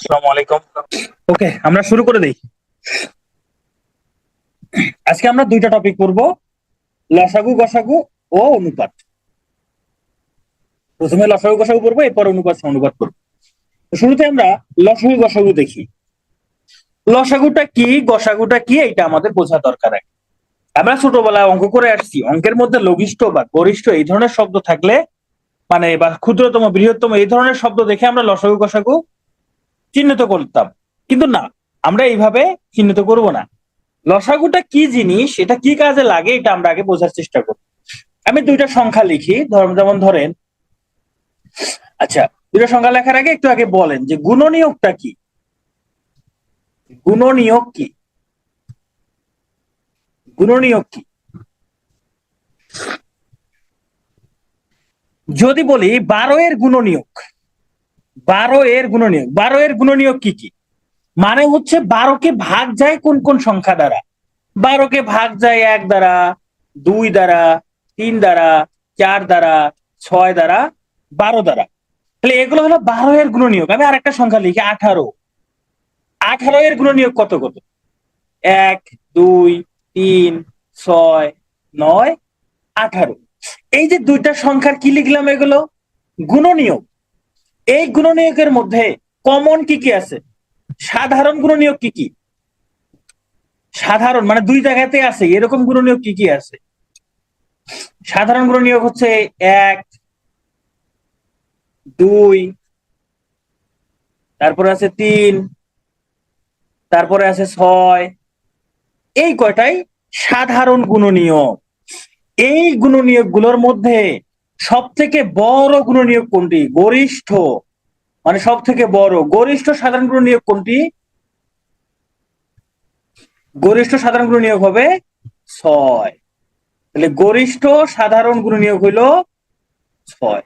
আসসালামু আলাইকুম। ওকে, আমরা শুরু করে দেই। আজকে আমরা দুইটা টপিক পড়ব, লসাগু গসাগু ও অনুপাত। প্রথমে লসাগু গসাগু পড়বো, এরপর অনুপাত অনুপাত করবো। শুরুতে আমরা লসাগু গসাগু দেখি। লসাগুটা কি গসাগুটা কি এটা আমাদের বোঝা দরকার। আমরা ছোটবেলায় অঙ্ক করে আসছি, অঙ্কের মধ্যে লঘিষ্ঠ বা গরিষ্ঠ এই ধরনের শব্দ থাকলে মানে বা ক্ষুদ্রতম বৃহত্তম এই ধরনের শব্দ দেখে আমরা লসাগু গসাগু চিহ্নিত করতাম, কিন্তু না, আমরা এইভাবে চিহ্নিত করব না। লসাগুটা কি জিনিস, এটা কি কাজে লাগে, এটা আমরা আগে বোঝার চেষ্টা করব। আমি দুইটা সংখ্যা লিখি, যেমন ধরেন, আচ্ছা, দুইটা সংখ্যা লেখার আগে একটু আগে বলেন যে গুণনীয়কটা কি। গুণনীয়ক কি? গুণনীয়ক কি? যদি বলি 12 এর গুণনীয়ক, 12 এর গুণনীয়ক, 12 এর গুণনীয়ক কি কি? মানে হচ্ছে 12 কে ভাগ যায় কোন কোন সংখ্যা দ্বারা। 12 কে ভাগ যায় 1 দ্বারা, 2 দ্বারা, 3 দ্বারা, 4 দ্বারা, 6 দ্বারা, 12 দ্বারা। তাহলে এগুলো হলো 12 এর গুণনীয়ক। আমি আরেকটা সংখ্যা লিখি 18। 18 এর গুণনীয়ক কত কত? 1, 2, 3, 6, 9, 18। এই যে দুইটা সংখ্যার কি লিখলাম, এগুলো গুণনীয়ক। এই গুণনীয়কের মধ্যে কমন কি কি আছে? সাধারণ গুণনীয়ক কি কি? সাধারণ মানে দুই জায়গাতে আছে এরকম গুণনীয়ক কি কি আছে? সাধারণ গুণনীয়ক হচ্ছে 1, 2, তারপরে আছে 3, তারপরে আছে 6। এই কয়টাই সাধারণ গুণনীয়ক। এই গুণনীয়ক গুলোর মধ্যে সব থেকে বড় গুণনীয়ক কোনটি? গরিষ্ঠ, মানে সব থেকে বড় গরিষ্ঠ সাধারণ গুণনীয়ক কোনটি? গরিষ্ঠ সাধারণ গুণনীয়ক হবে 6। তাহলে গরিষ্ঠ সাধারণ গুণনীয়ক হইল 6।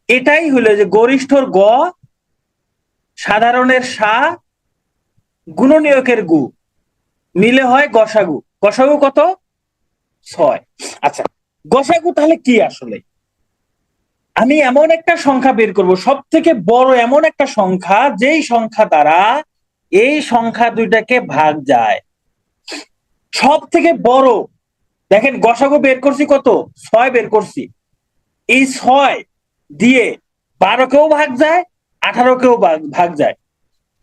এটাই হইলো যে গরিষ্ঠর গ, সাধারণের সা, গুণনীয়কের গু, মিলে হয় গসাগু। গসাগু কত? 6। আচ্ছা, গসাগু তাহলে কি আসলে? আমি এমন একটা সংখ্যা বের করব, সব থেকে বড় এমন একটা সংখ্যা যেই সংখ্যা দ্বারা এই সংখ্যা দুইটাকে ভাগ যায়। সব থেকে বড়, দেখেন গসাগু বের করছি কত? 6 বের করছি। এই 6 দিয়ে 12 কেও ভাগ যায়, 18 কেও ভাগ যায়।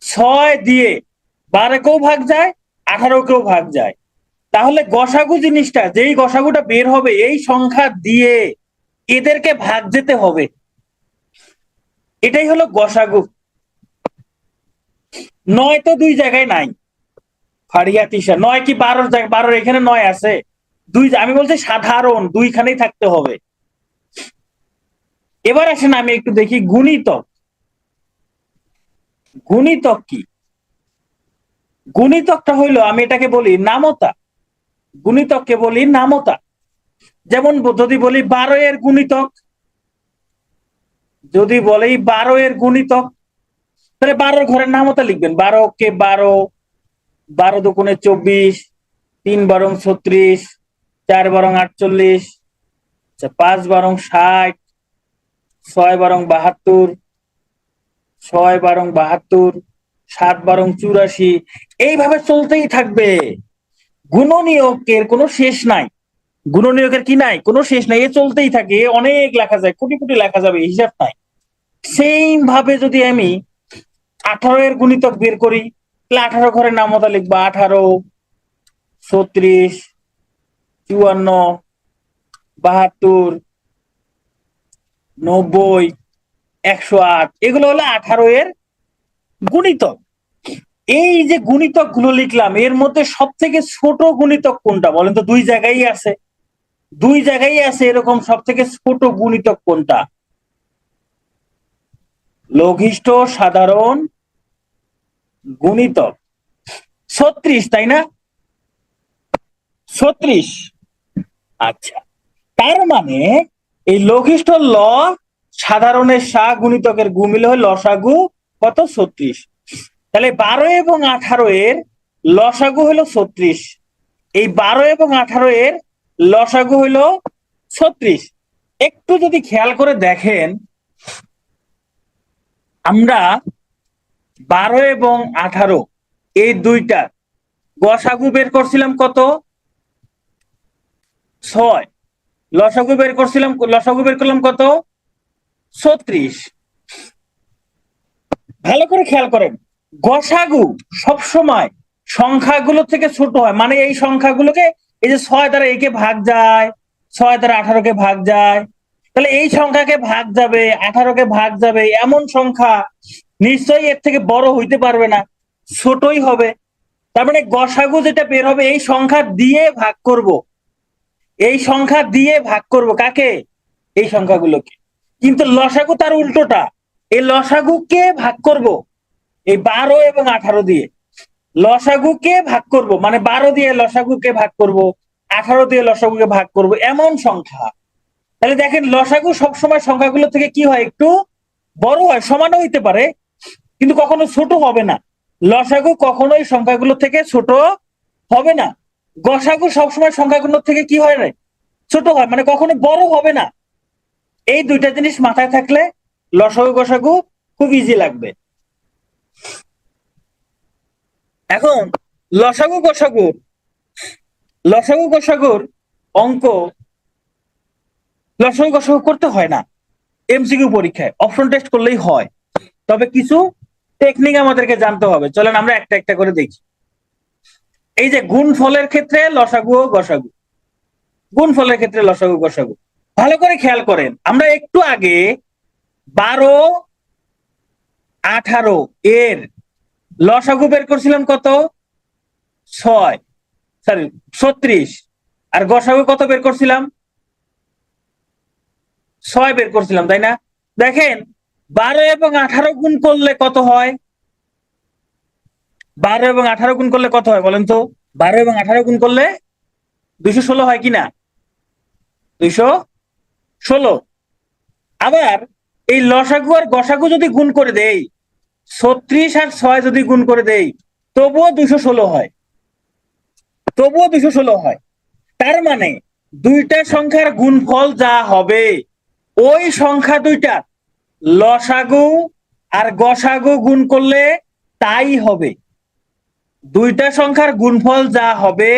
6 দিয়ে 12 কেও ভাগ যায়, 18 কেও ভাগ যায়। তাহলে গসাগু জিনিসটা, যেই গসাগুটা বের হবে এই সংখ্যা দিয়ে এদেরকে ভাগ যেতে হবে, এটাই হলো গসাগু। 9 তো দুই জায়গায় নাই, ফারিয়া তিসা 9 কি 12 জায়গায়? 12 এখানে 9 আছে, দুই, আমি বলছি সাধারণ দুইখানেই থাকতে হবে। এবার আসেন আমি একটু দেখি গুণিতক। গুণিতক কি? গুণিতকটা হইলো, আমি এটাকে বলি নামতা। গুণিতককে বলি নামতা। যেমন যদি বলি 12 এর গুণিতক, যদি বলি 12 এর গুণিতক, তাহলে 12 ঘরের নামতা লিখবেন। 12 কে 12, 12 দুগুণে 24, 3 বারং 36, 4 বারং 48, 5 বারং 60, 6 বারং 72, 6 বারং 72, 7 বারং 84। এইভাবে চলতেই থাকবে। গুণনীয়কের কোনো শেষ নাই। গুণনীয়কের কি নাই? কোনো শেষ নাই, এ চলতেই থাকে, অনেক লেখা যায়, কোটি কোটি লেখা যাবে, হিসাব নাই। সেম ভাবে যদি আমি 18 এর গুণিতক বের করি, তাহলে 18 ঘরের নামতা লিখবা 18, 36, 54, 72, 90, 108। এগুলো হলো 18 এর গুণিতক। এই যে গুণিতক গুলো লিখলাম, এর মধ্যে সব থেকে ছোট গুণিতক কোনটা বলেন তো? দুই জায়গায় আছে, দুই জায়গায় আছে এরকম সব থেকে ছোট গুণিতক কোনটা? লঘিষ্ঠ সাধারণ গুণিতক 36, তাই না? 36। আচ্ছা, তার মানে এই লঘিষ্ঠ ল, সাধারণের সা, গুণিতকের গু মিলে হয় লসাগু কত? 36। তাহলে 12 এবং 18 এর লসাগু হলো 36। এই 12 এবং 18 এর লসাগু হইল 36। একটু যদি খেয়াল করে দেখেন, আমরা 12 এবং 18 এই দুইটা গসাগু বের করছিলাম কত? 6। লসাগু বের করলাম কত? 36। ভালো করে খেয়াল করেন, গসাগু সবসময় সংখ্যাগুলো থেকে ছোট হয়, মানে এই সংখ্যাগুলোকে, এই যে 6 দ্বারা একে ভাগ যায়, 6 দ্বারা 18কে ভাগ যায়, তাহলে এই সংখ্যাকে ভাগ যাবে, 18কে ভাগ যাবে, এমন সংখ্যা নিশ্চয়ই এর থেকে বড় হইতে পারবে না, ছোটই হবে। তার মানে গসাগু যেটা বের হবে এই সংখ্যা দিয়ে ভাগ করব, এই সংখ্যা দিয়ে ভাগ করব কাকে? এই সংখ্যাগুলোকে। কিন্তু লসাগু তার উল্টোটা, এই লসাগুকে ভাগ করব এই 12 এবং 18 দিয়ে। লসাগুকে ভাগ করব মানে 12 দিয়ে লসাগুকে ভাগ করব, 18 দিয়ে লসাগুকে ভাগ করব, এমন সংখ্যা। তাহলে দেখেন লসাগু সবসময় সংখ্যাগুলো থেকে কি হয়? একটু বড় হয়, সমানও হইতে পারে কিন্তু কখনো ছোট হবে না। লসাগু কখনোই সংখ্যাগুলো থেকে ছোট হবে না। গসাগু সবসময় সংখ্যাগুলো থেকে কি হয় না? ছোট হয়, মানে কখনো বড় হবে না। এই দুইটা জিনিস মাথায় থাকলে লসাগু গসাগু খুব ইজি লাগবে। এখন লসাগু গসাগুর অঙ্ক লসাগু গসাগু করতে হয় না এমসিকিউ পরীক্ষায়, অপশন টেস্ট করলেই হয়। তবে কিছু টেকনিক আমাদেরকে জানতে হবে, চলেন আমরা একটা একটা করে দেখি। এই যে গুণফলের ক্ষেত্রে লসাগু ও গসাগু, গুণফলের ক্ষেত্রে লসাগু গসাগু ভালো করে খেয়াল করেন। আমরা একটু আগে 12 18 এর লসাগু বের করছিলাম কত? 6, সরি 36। আর গসাগু কত বের করছিলাম? 6 বের করছিলাম, তাই না? দেখেন 12 এবং 18 গুণ করলে কত হয়? 12 এবং 18 গুণ করলে কত হয় বলেন তো? 12 এবং 18 গুণ করলে 216 হয় কিনা? 216। আবার এই লসাগু আর গসাগু যদি গুণ করে দেই, 36 আর 6 যদি গুণ করে দেই, তবুও 216 হয়, তবুও 216 হয়। তার মানে দুইটা সংখ্যার গুণফল যা হবে ওই সংখ্যা দুইটা লসাগু আর গসাগু গুণ করলে তাই হবে। দুইটা সংখ্যার গুণফল যা হবে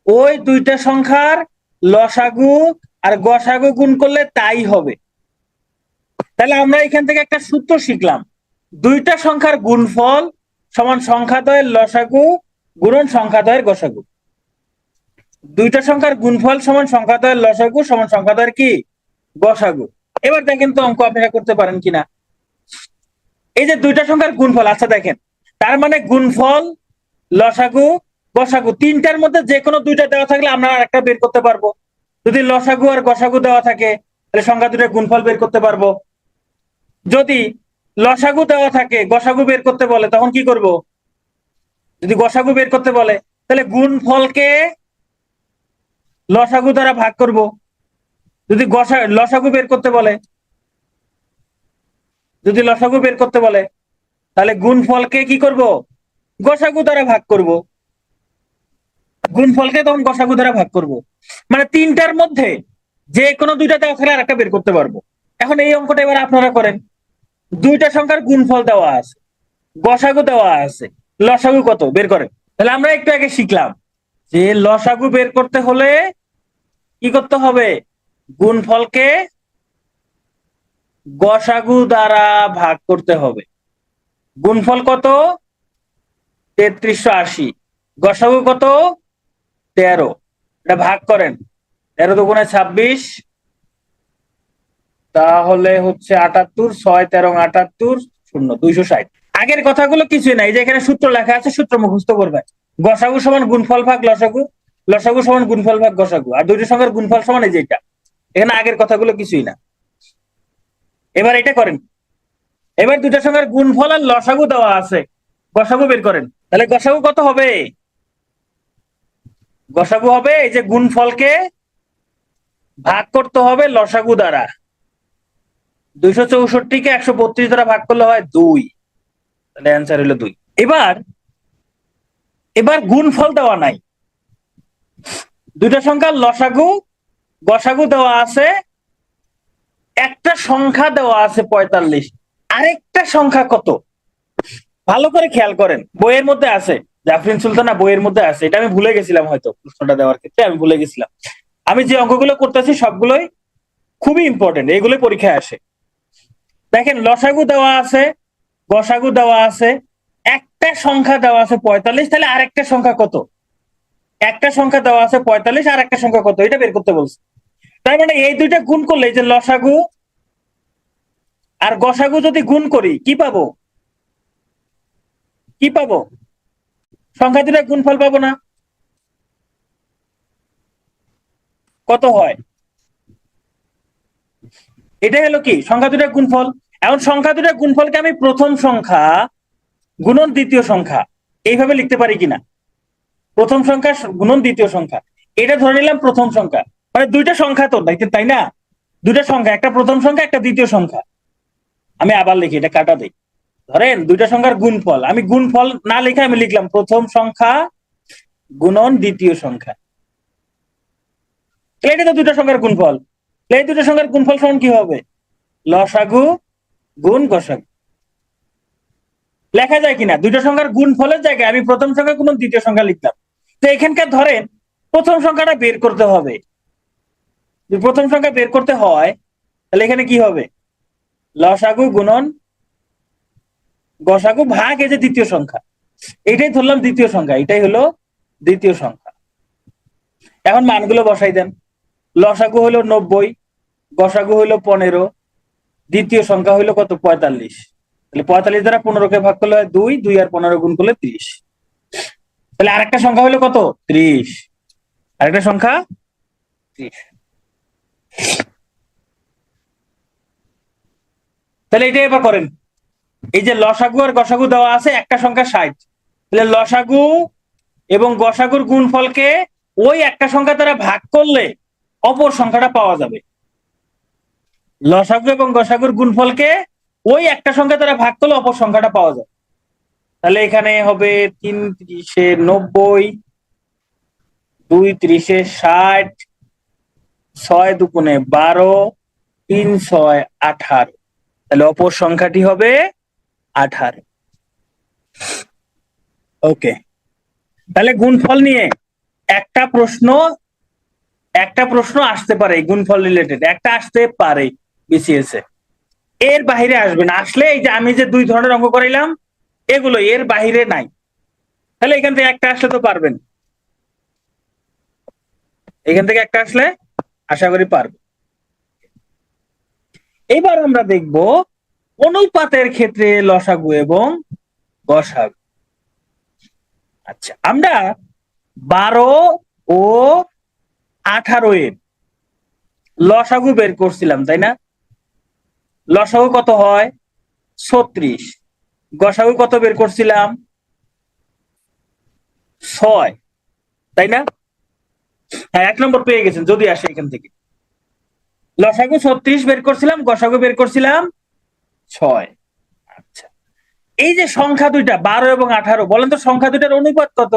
ওই দুইটা সংখ্যার লসাগু আর গসাগু গুণ করলে তাই হবে। তাহলে আমরা এখান থেকে একটা সূত্র শিখলাম, দুইটা সংখ্যার গুণফল সমান সংখ্যাদ্বয়ের লসাগু গুণন সংখ্যাদ্বয়ের গসাগু। দুইটা সংখ্যার গুণফল সমান সংখ্যাদ্বয়ের লসাগু সমান সংখ্যাদ্বয়ের কি? গসাগু। এবার দেখেন তো অঙ্ক আপনারা করতে পারেন কিনা। এই যে দুইটা সংখ্যার গুণফল, আচ্ছা দেখেন, তার মানে গুণফল লসাগু গসাগু তিনটার মধ্যে যে কোনো দুইটা দেওয়া থাকলে আমরা একটা বের করতে পারবো। যদি লসাগু আর গসাগু দেওয়া থাকে তাহলে সংখ্যা দুটোর গুণফল বের করতে পারবো। যদি লসাগু দেওয়া থাকে গসাগু বের করতে বলে তখন কি করব? যদি গসাগু বের করতে বলে তাহলে গুণফলকে লসাগু দ্বারা ভাগ করব। যদি লসাগু বের করতে বলে, যদি লসাগু বের করতে বলে তাহলে গুণফলকে কি করব? গসাগু দ্বারা ভাগ করব। গুণফলকে তখন গসাগু দ্বারা ভাগ করব, মানে তিনটার মধ্যে যে কোনো দুইটা দেওয়া থাকলে আরেকটা বের করতে পারবো। এখন এই অঙ্কটা এবার আপনারা করেন। দুইটা সংখ্যার গুণফল দেওয়া আছে, গসাগু দেওয়া আছে, লসাগু কত বের করেন। তাহলে আমরা একটু আগে শিখলাম যে লসাগু বের করতে হলে কি করতে হবে? গুণফলকে গসাগু দ্বারা ভাগ করতে হবে। গুণফল কত? 3380। গসাগু কত? 13। এটা ভাগ করেন, 13 দুগুণে 26, তাহলে হচ্ছে 78, 6 13 78, 0 260। আগের কথাগুলো কিছুই নাই, যে এখানে সূত্র লেখা আছে, সূত্র মুখস্থ করবে। গসাগু সমান গুণফল ভাগ লসাগু, লসাগু সমান গুণফল ভাগ গসাগু, আর দুইটা সংখ্যার গুণফল সমান এই যেটা। এখানে আগের কথাগুলো কিছুই না। এবার এটা করেন, এবার দুইটা সংখ্যার গুণফল আর লসাগু দেওয়া আছে, গসাগু বের করেন। তাহলে গসাগু কত হবে? গসাগু হবে এই যে গুণফলকে ভাগ করতে হবে লসাগু দ্বারা। 264কে 132 দ্বারা ভাগ করলে হয় 2, তাহলে অ্যান্সার হলো 2। এবার এবার গুণফল দেওয়া নাই, দুইটা সংখ্যার লসাগু গসাগু দেওয়া আছে, একটা সংখ্যা দেওয়া আছে 45, আরেকটা সংখ্যা কত? ভালো করে খেয়াল করেন, বইয়ের মধ্যে আছে, জাফরিন সুলতানা বইয়ের মধ্যে আছে, এটা আমি ভুলে গেছিলাম, হয়তো প্রশ্নটা দেওয়ার ক্ষেত্রে আমি ভুলে গেছিলাম। আমি যে অঙ্কগুলো করতেছি সবগুলোই খুবই ইম্পর্টেন্ট, এগুলো পরীক্ষায় আসে। দেখেন লসাগু দেওয়া আছে, গসাগু দেওয়া আছে, একটা সংখ্যা দেওয়া আছে 45, তাহলে আরেকটা সংখ্যা কত? একটা সংখ্যা দেওয়া আছে 45, আর একটা সংখ্যা কত, এটা বের করতে বলছে। তার মানে এই দুইটা গুণ করলে, এই যে লসাগু আর গসাগু যদি গুণ করি কি পাবো? কি পাবো? সংখ্যা দুটা গুণফল পাবো না? কত হয়? এটাই হলো কি সংখ্যা দুটার গুণফল। এখন সংখ্যা দুটার গুণফলকে আমি প্রথম সংখ্যা গুণন দ্বিতীয় সংখ্যা এইভাবে লিখতে পারি কিনা? প্রথম সংখ্যা গুণন দ্বিতীয় সংখ্যা, এটা ধরে নিলাম প্রথম সংখ্যা, মানে দুইটা সংখ্যা তো দেখতে, তাই না? দুইটা সংখ্যা, একটা প্রথম সংখ্যা একটা দ্বিতীয় সংখ্যা। আমি আবার লিখি, এটা কাটা দিই। ধরেন দুইটা সংখ্যার গুণফল, আমি গুণফল না লিখে আমি লিখলাম প্রথম সংখ্যা গুণন দ্বিতীয় সংখ্যা। এটা তো দুইটা সংখ্যার গুণফল। এই দুটো সংখ্যার গুণফল সমান কি হবে? লসাগু গুণ গসাগু। লেখা যায় কিনা? দুইটা সংখ্যার গুণফলের জায়গায় আমি প্রথম সংখ্যা গুণ দ্বিতীয় সংখ্যা লিখলাম। তো এখানকার ধরেন প্রথম সংখ্যাটা বের করতে হবে, প্রথম সংখ্যা বের করতে হয়, তাহলে এখানে কি হবে? লসাগু গুণন গসাগু ভাগ এই যে দ্বিতীয় সংখ্যা, এটাই ধরলাম দ্বিতীয় সংখ্যা, এটাই হলো দ্বিতীয় সংখ্যা। এখন মানগুলো বসাই দেন। লসাগু হলো 90, গসাগু হলো 15, দ্বিতীয় সংখ্যা হইলো কত? 45। তাহলে 45 দ্বারা 15কে ভাগ করলে হয় 2, 2 আর 15 গুণ করলে 30। তাহলে আরেকটা সংখ্যা হলো কত? 30। আরেকটা সংখ্যা 30। তাহলে এটা এবার করেন, এই যে লসাগু আর গসাগু দেওয়া আছে, একটা সংখ্যা 60, তাহলে লসাগু এবং গসাগুর গুণফলকে ওই একটা সংখ্যা দ্বারা ভাগ করলে অপর সংখ্যাটা পাওয়া যাবে। লসাগু এবং গসাগুর গুণফলকে ওই একটা সংখ্যা দ্বারা ভাগ করলে অপর সংখ্যাটা পাওয়া যাবে। তাহলে এখানে হবে 3 ত্রিশে 90, 2 ত্রিশে 60, 6 দুগুণে 12, 3 6 18, তাহলে অপর সংখ্যাটি হবে 18। ওকে, তাহলে গুণফল নিয়ে একটা প্রশ্ন, একটা প্রশ্ন আসতে পারে গুণফল রিলেটেড, একটা আসতে পারে বিসিএস এ, এর বাহিরে আসবে না। আসলে এই যে আমি যে দুই ধরনের অঙ্ক করাইলাম এগুলো এর বাহিরে নাই, তাহলে এখান থেকে একটা আসলে তো পারবেন, এখান থেকে একটা আসলে আশা করি পারবে। এবার আমরা দেখব অনুপাতের ক্ষেত্রে লসাগু এবং গসাগু। আচ্ছা, আমরা 12 ও 18 এর লসাগু বের করছিলাম, তাই না? লসাগু কত হয়? 36। গসাগু কত বের করছিলাম? 6, তাই না? হ্যাঁ, 1 নম্বর পেয়ে গেছেন যদি আসে এখান থেকে। লসাগু 36 বের করছিলাম, গসাগু বের করছিলাম 6। আচ্ছা, এই যে সংখ্যা দুইটা 12 এবং 18, বলেন তো সংখ্যা দুইটার অনুপাত কত?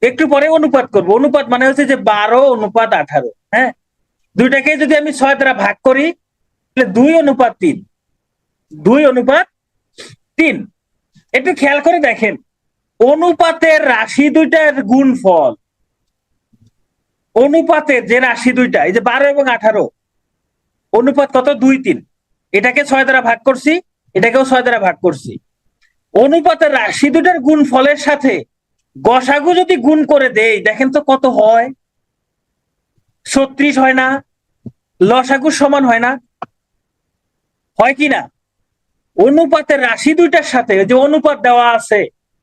একটু পরে অনুপাত করব। অনুপাত মানে হচ্ছে যে 12 অনুপাত 18। হ্যাঁ, দুইটাকে যদি আমি 6 দ্বারা ভাগ করি তাহলে 2 অনুপাত 3, 2 অনুপাত 3। একটু খেয়াল করে দেখেন, অনুপাতের রাশি দুইটার গুণফল, অনুপাতের যে রাশি দুইটা, এই যে 12 এবং 18, অনুপাত কত? 2 3। এটাকে 6 দ্বারা ভাগ করছি, এটাকেও 6 দ্বারা ভাগ করছি। অনুপাতের রাশি দুটার গুণফলের সাথে গসাগু যদি গুণ করে দেই, দেখেন তো কত হয়? 36 হয় না? লসাগু সমান হয় না? হয় কি না? অনুপাতের রাশি দুইটার সাথে, যে অনুপাত দেওয়া আছে,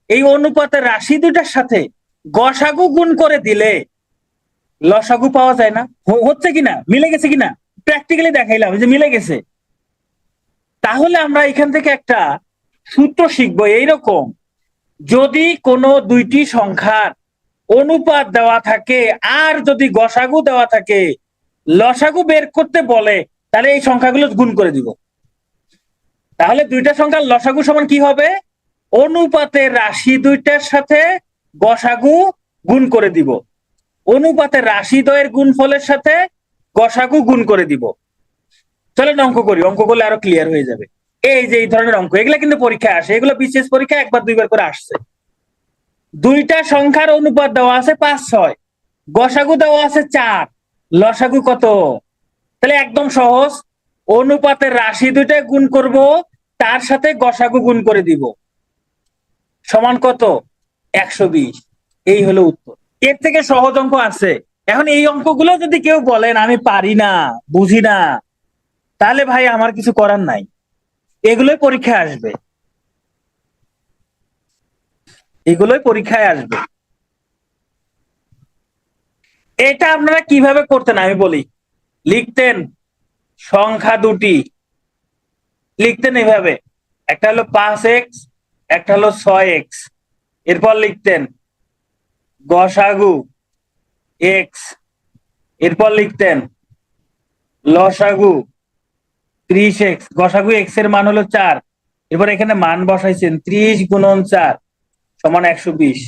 এই অনুপাতের রাশি দুইটার সাথে গসাগু গুণ করে দিলে লসাগু পাওয়া যায় না? হচ্ছে কিনা? মিলে গেছে কিনা? প্র্যাকটিক্যালি দেখাইলাম যে মিলে গেছে। তাহলে আমরা এখান থেকে একটা সূত্র শিখবো এইরকম, যদি কোনো দুইটি সংখ্যার অনুপাত দেওয়া থাকে আর যদি গসাগু দেওয়া থাকে, লসাগু বের করতে বলে, তাহলে এই সংখ্যাগুলো গুণ করে দিব। তাহলে দুইটা সংখ্যার লসাগু সমান কি হবে? অনুপাতের রাশি দুইটার সাথে গসাগু গুণ করে দিব, অনুপাতের রাশি দ্বয়ের গুণফলের সাথে গসাগু গুণ করে দিব। চলেন অঙ্ক করি, অঙ্ক করলে আরো ক্লিয়ার হয়ে যাবে। এই যে এই ধরনের অঙ্ক, এগুলা কিন্তু পরীক্ষায় আসে, এগুলো বিশেষ পরীক্ষা একবার দুইবার করে আসছে। দুইটা সংখ্যার অনুপাত দেওয়া আছে 5, 6, গসাগু দেওয়া আছে 4, লসাগু কত? তাহলে একদম সহজ, অনুপাতের রাশি দুইটা গুণ করব, তার সাথে গসাগু গুণ করে দিব, সমান কত? 120। এই হলো উত্তর। এর থেকে সহজ অঙ্ক আছে? এখন এই অঙ্কগুলো যদি কেউ বলেন আমি পারি না, বুঝি না, তাহলে ভাই আমার কিছু করার নাই, এগুলোই পরীক্ষায় আসবে, এগুলোই পরীক্ষায় আসবে। এটা আপনারা কিভাবে করতেন আমি বলি। লিখতেন সংখ্যা দুটি, লিখতেন এইভাবে, একটা হলো 5x, একটা হলো 6x, এরপর লিখতেন গসাগু x, এরপর লিখতেন লসাগু 30x, গসাগু x এর মান হলো 4, এরপর এখানে মান বসাইছেন 30 গুণন 4 সমান 120।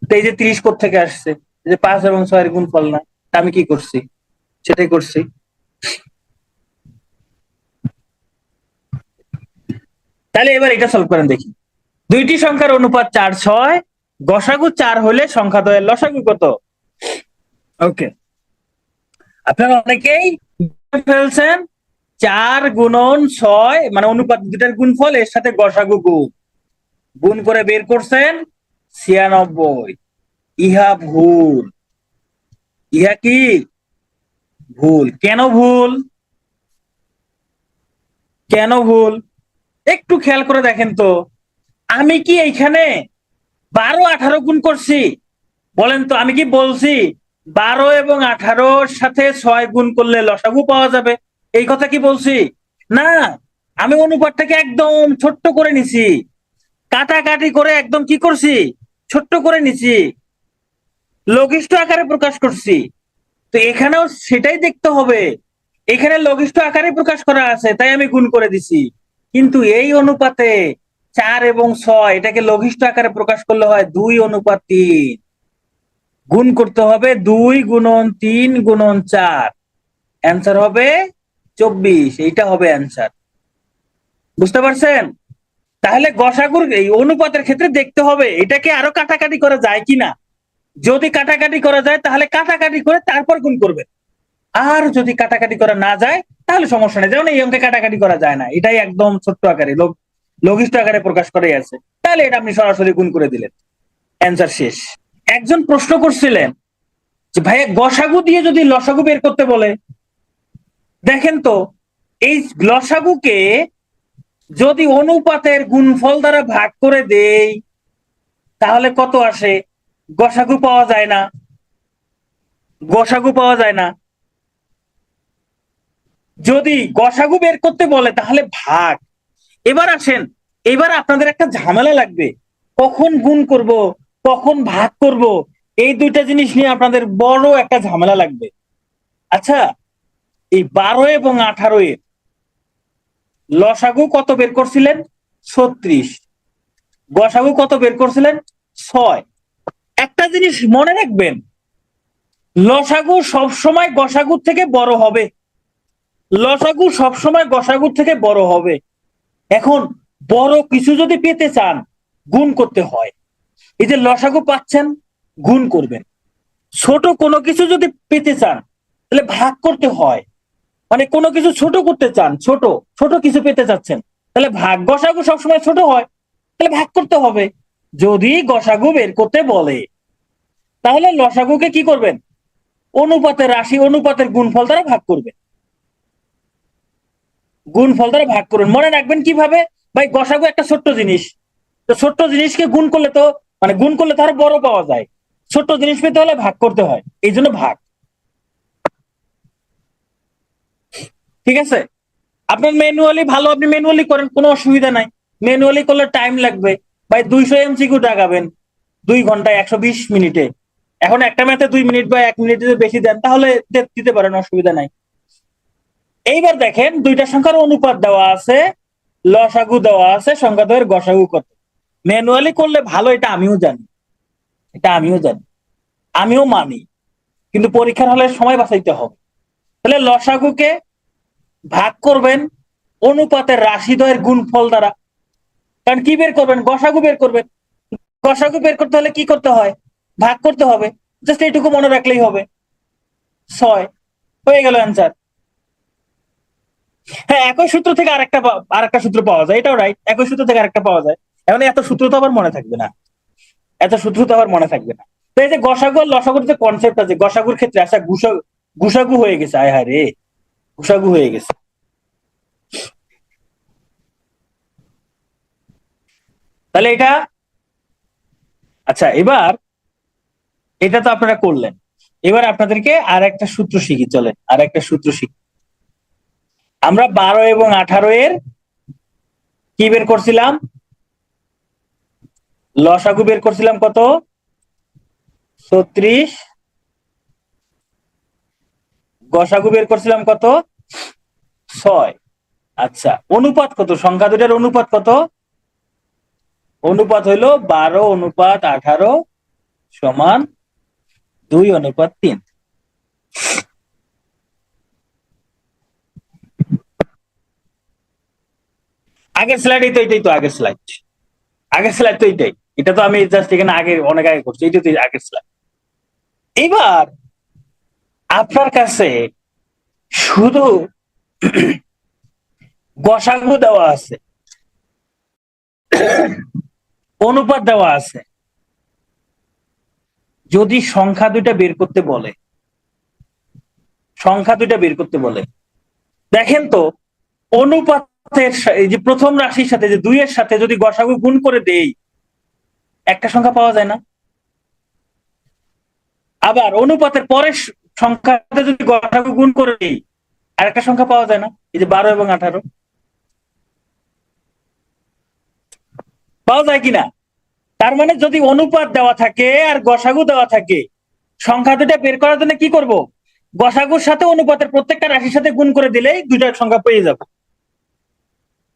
তো এই যে 30 কোত্থেকে আসছে? এই যে 5 এবং 6 এর গুণফল না? তা আমি কি করছি? সেটাই করছি। তাহলে এবার এটা সলভ করেন দেখি। দুইটি সংখ্যার অনুপাত 4, 6, গসাগু 4 হলে সংখ্যা দ্বয়ের লসাগু কত? ওকে, আপনারা অনেকেই ফেলছেন 4 গুণন 6 মানে অনুপাত দুটার গুণফল, এর সাথে গসাগু গুণ, গুণ করে বের করছেন 96। ইহা ভুল, ইহা কি ভুল? কেন ভুল? কেন ভুল একটু খেয়াল করে দেখেন তো। আমি কি এইখানে 12, 18 গুণ করছি? বলেন তো, আমি কি বলছি 12 এবং 18-র সাথে 6 গুণ করলে লসাগু পাওয়া যাবে? এই কথা কি বলছি? না, আমি অনুপাতটাকে একদম ছোট্ট করে নিছি, কাটাকাটি করে একদম কি করছি, ছোট্ট করে নিছি, লঘিষ্ঠ আকারে প্রকাশ করছি। তো এখানেও সেটাই দেখতে হবে, এখানে লঘিষ্ঠ আকারে প্রকাশ করা আছে তাই আমি গুণ করে দিছি। কিন্তু এই অনুপাতে 4 এবং 6 এটাকে লঘিষ্ঠ আকারে প্রকাশ করলে হয় 2:3, গুণ করতে হবে 2 গুণন 3 গুণন 4, অ্যান্সার হবে 24। এইটা হবে অ্যান্সার। বুঝতে পারছেন? তাহলে গসাগুর এই অনুপাতের ক্ষেত্রে দেখতে হবে এটাকে আরো কাটাকাটি করা যায় কিনা। যদি কাটাকাটি করা যায় তাহলে কাটাকাটি করে তারপর গুণ করবেন, আর যদি কাটাকাটি করা না যায় তাহলে সমস্যা নেই। যেমন এই অঙ্কে কাটাকাটি করা যায় না, এটাই একদম ছোট্ট আকারে লঘিষ্ঠ আকারে প্রকাশ করাই আছে, তাহলে এটা আপনি সরাসরি গুণ করে দিলেন, অ্যান্সার শেষ। একজন প্রশ্ন করছিলেন যে ভাইয়া গসাগু দিয়ে যদি লসাগু বের করতে বলে, দেখেন তো এই লসাগুকে যদি অনুপাতের গুণফল দ্বারা ভাগ করে দেই তাহলে কত আসে? গসাগু পাওয়া যায় না, গসাগু পাওয়া যায় না। যদি গসাগু বের করতে বলে তাহলে ভাগ। এবার আসেন, এবার আপনাদের একটা ঝামেলা লাগবে, কখন গুণ করব কখন ভাগ করব, এই দুইটা জিনিস নিয়ে আপনাদের বড় একটা ঝামেলা লাগবে। আচ্ছা, এই 12 এবং 18 এর লসাগু কত বের করছিলেন? 36। গসাগু কত বের করছিলেন? 6। একটা জিনিস মনে রাখবেন, লসাগু সবসময় গসাগুর থেকে বড় হবে, লসাগু সবসময় গসাগুর থেকে বড় হবে। এখন বড় কিছু যদি পেতে চান গুণ করতে হয়, এই যে লসাগু পাচ্ছেন গুণ করবেন। ছোট কোনো কিছু যদি পেতে চান তাহলে ভাগ করতে হয়, মানে কোনো কিছু ছোট করতে চান, ছোট ছোট কিছু পেতে চাচ্ছেন তাহলে ভাগ, গসাগু সবসময় ছোট হয় তাহলে ভাগ করতে হবে। যদি গসাগু বের করতে বলে তাহলে লসাগুকে কি করবেন? অনুপাতের রাশি, অনুপাতের গুণফল দ্বারা ভাগ করবেন, গুণফল দ্বারা ভাগ করুন। মনে রাখবেন কিভাবে? ভাই গসাগু একটা ছোট্ট জিনিস, তো ছোট্ট জিনিসকে গুণ করলে তো মানে গুণ করলে তো আরো বড় পাওয়া যায়, ছোট্ট জিনিস পেতে হলে ভাগ করতে হয়, এই জন্য ভাগ। ঠিক আছে, আপনার ম্যানুয়ালি ভালো, আপনি ম্যানুয়ালি করেন, কোনো অসুবিধা নাই। ম্যানুয়ালি করলে টাইম লাগবে ভাই, 200 এমসিকিউ দাগাবেন 2 ঘন্টায় 120 মিনিটে। এখন একটা ম্যাথে 2 মিনিট বা 1 মিনিট যদি বেশি দেন তাহলে দিতে পারেন, অসুবিধা নাই। এইবার দেখেন দুইটা সংখ্যার অনুপাত দেওয়া আছে, লসাগু দেওয়া আছে, সংখ্যা দ্বয়ের গসাগু কত। ম্যানুয়ালি করলে ভালো, এটা আমিও জানি, এটা আমিও জানি, আমিও মানি, কিন্তু পরীক্ষার হলে সময় বাঁচাইতে হবে। তাহলে লসাগুকে ভাগ করবেন অনুপাতের রাশিদ্বয়ের গুণফল দ্বারা। কারণ কি বের করবেন? গসাগু বের করবেন। গসাগু বের করতে হলে কি করতে হয়? ভাগ করতে হবে। জাস্ট এইটুকু মনে রাখলেই হবে। 6 হয়ে গেল অ্যান্সার। হ্যাঁ, একই সূত্র থেকে আরেকটা সূত্র পাওয়া যায়, এটাও রাইট। একই সূত্র থেকে আরেকটা পাওয়া যায়। এখন এত সূত্র তো আবার মনে থাকবে না, এত সূত্র তো আবার মনে থাকবে না। তো এই যে গসাগু আর লসাগুর যে কনসেপ্ট আছে, গসাগুর ক্ষেত্রে আচ্ছা গুসাগু হয়ে গেছে, আয় হায় রে, গুসাগু হয়ে গেছে। তাহলে এটা, আচ্ছা এবার এটা তো আপনারা করলেন। এবার আপনাদেরকে আর একটা সূত্র শিখি, চলেন আর একটা সূত্র শিখি। আমরা 12 এবং 18 এর কি বের করছিলাম? লসাগু বের করছিলাম কত? 36। গসাগু বের করছিলাম কত? 6। আচ্ছা, অনুপাত কত? সংখ্যা দুটার অনুপাত কত? অনুপাত হইল 12:18 সমান 2:3। আগের স্লাইড তো এটাই, তো আগের স্লাইড, আগের স্লাইড তো এইটাই। এটা তো আমি জাস্ট এখানে আগে অনেক আগে করছি, এইটা তো আগের স্লাইড। এবার আপনার কাছে শুধু গসাগু দেওয়া আছে, অনুপাত দেওয়া আছে। যদি সংখ্যা দুইটা বের করতে বলে, সংখ্যা দুইটা বের করতে বলে, দেখেন তো অনুপাতের এই যে প্রথম রাশির সাথে যে 2 এর সাথে যদি গসাগু গুণ করে দেই, একটা সংখ্যা পাওয়া যায় না? আবার অনুপাতের পরের সংখ্যাতে যদি গসাগু গুণ করে দেই, আর একটা সংখ্যা পাওয়া যায় না? এই যে 12 এবং 18 পাওয়া যায় কিনা? তার মানে যদি অনুপাত দেওয়া থাকে আর গসাগু দেওয়া থাকে, সংখ্যা দুটা বের করার জন্য কি করব? গসাগুর সাথে অনুপাতের প্রত্যেকটা রাশির সাথে গুণ করে দিলেই দুইটা সংখ্যা পেয়ে যাব।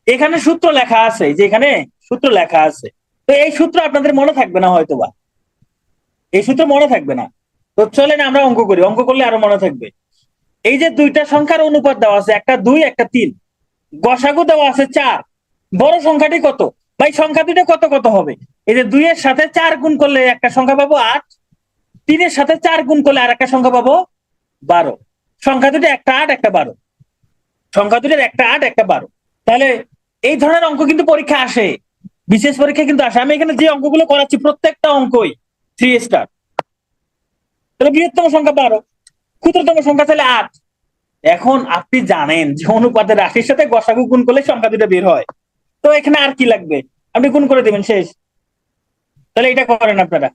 এখানে সূত্র লেখা আছে, যে এখানে সূত্র লেখা আছে। তো এই সূত্র আপনাদের মনে থাকবে না হয়তোবা, এই সূত্র মনে থাকবে না। তো চলেন আমরা অঙ্ক করি, অঙ্ক করলে আরো মনে থাকবে। এই যে দুইটা সংখ্যার অনুপাত দেওয়া আছে, একটা 2 একটা 3, গসাগু দেওয়া আছে 4, বড় সংখ্যাটি কত? ভাই সংখ্যা দুটো কত কত হবে? এই যে 2 এর সাথে 4 গুণ করলে একটা সংখ্যা পাবো 8, 3 এর সাথে 4 গুণ করলে আর একটা সংখ্যা পাবো 12। সংখ্যা দুটো একটা 8 একটা 12, সংখ্যা দুটোর একটা 8 একটা 12। তাহলে এই ধরনের অঙ্ক কিন্তু পরীক্ষা আসে, বিশেষ পরীক্ষা কিন্তু আসে। আমি এখানে যে অঙ্কগুলো করাচ্ছি প্রত্যেকটা অঙ্কই 3 স্টার। তাহলে বৃহত্তম সংখ্যা 12, ক্ষুদ্রতম সংখ্যা তাহলে 8। এখন আপনি জানেন যে অনুপাতের রাশির সাথে গসাগু গুণ করলে সংখ্যা দুটো বের হয়। তো এখানে আর কি লাগবে? আপনি গুণ করে দিবেন, শেষ। তাহলে এটা করেন আপনারা।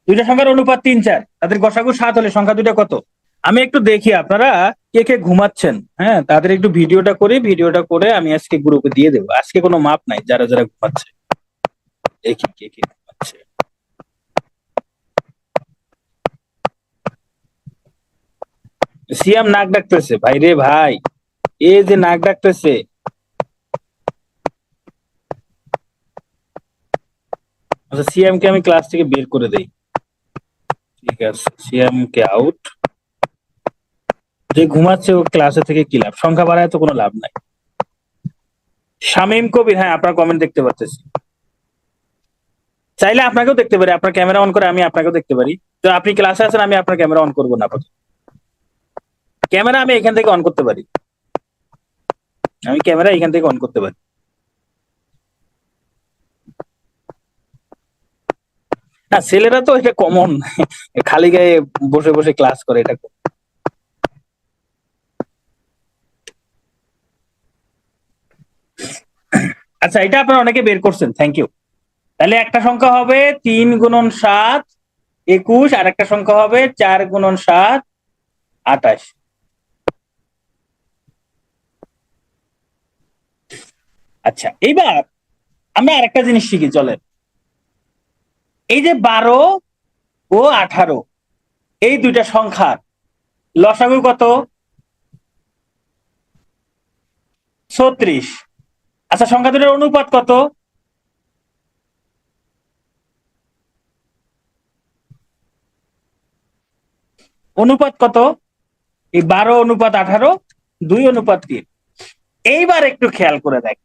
দুইটা সংখ্যার অনুপাত 3-4, তাদের গসাগু 7 হলে সংখ্যা দুটো কত? আমি একটু দেখি আপনারা কে কে ঘুমাচ্ছেন। হ্যাঁ, তাদের একটু ভিডিওটা করি, ভিডিওটা করে আমি আজকে গ্রুপে দিয়ে দেবো। আজকে কোনো মাপ নাই, যারা যারা ঘুমাচ্ছে দেখি কে কে ঘুমাচ্ছে। সিয়াম নাক ডাকতেছে ভাই রে ভাই, এই যে নাক ডাকতেছে। আচ্ছা, সিয়াম কে আমি ক্লাস থেকে বের করে দেই। ঠিক আছে, সিয়াম কে আউট। যে ঘুমাচ্ছে ও ক্লাসে থেকে কি লাভ? সংখ্যা বাড়ায় তো কোনো লাভ নাই। শামীম কবির, হ্যাঁ আপনার কমেন্ট দেখতে পাচ্ছি। চাইলে আপনাকেও দেখতে পারি, আপনার ক্যামেরা অন করে আমি আপনাকেও দেখতে পারি। তো আপনি ক্লাসে আছেন, আমি আপনার ক্যামেরা অন করবো না। ক্যামেরা আমি এখান থেকে অন করতে পারি, আমি ক্যামেরা এখান থেকে অন করতে পারি। না, ছেলেরা তো এটা কমন, খালি গায়ে বসে বসে ক্লাস করে, এটা আচ্ছা এটা আপনারা অনেকে বের করছেন, থ্যাংক ইউ। তাহলে একটা সংখ্যা হবে 3 × 7 21, আর একটা সংখ্যা হবে 4 × 7 28। আচ্ছা এইবার আমরা আরেকটা জিনিস শিখি, চলেন। এই যে 12 ও 18, এই দুইটা সংখ্যার লসাগু কত? 36। আচ্ছা সংখ্যা দুটোর অনুপাত কত? অনুপাত কত? এই 12 অনুপাত 18, 2 অনুপাত 3। এইবার একটু খেয়াল করে দেখ,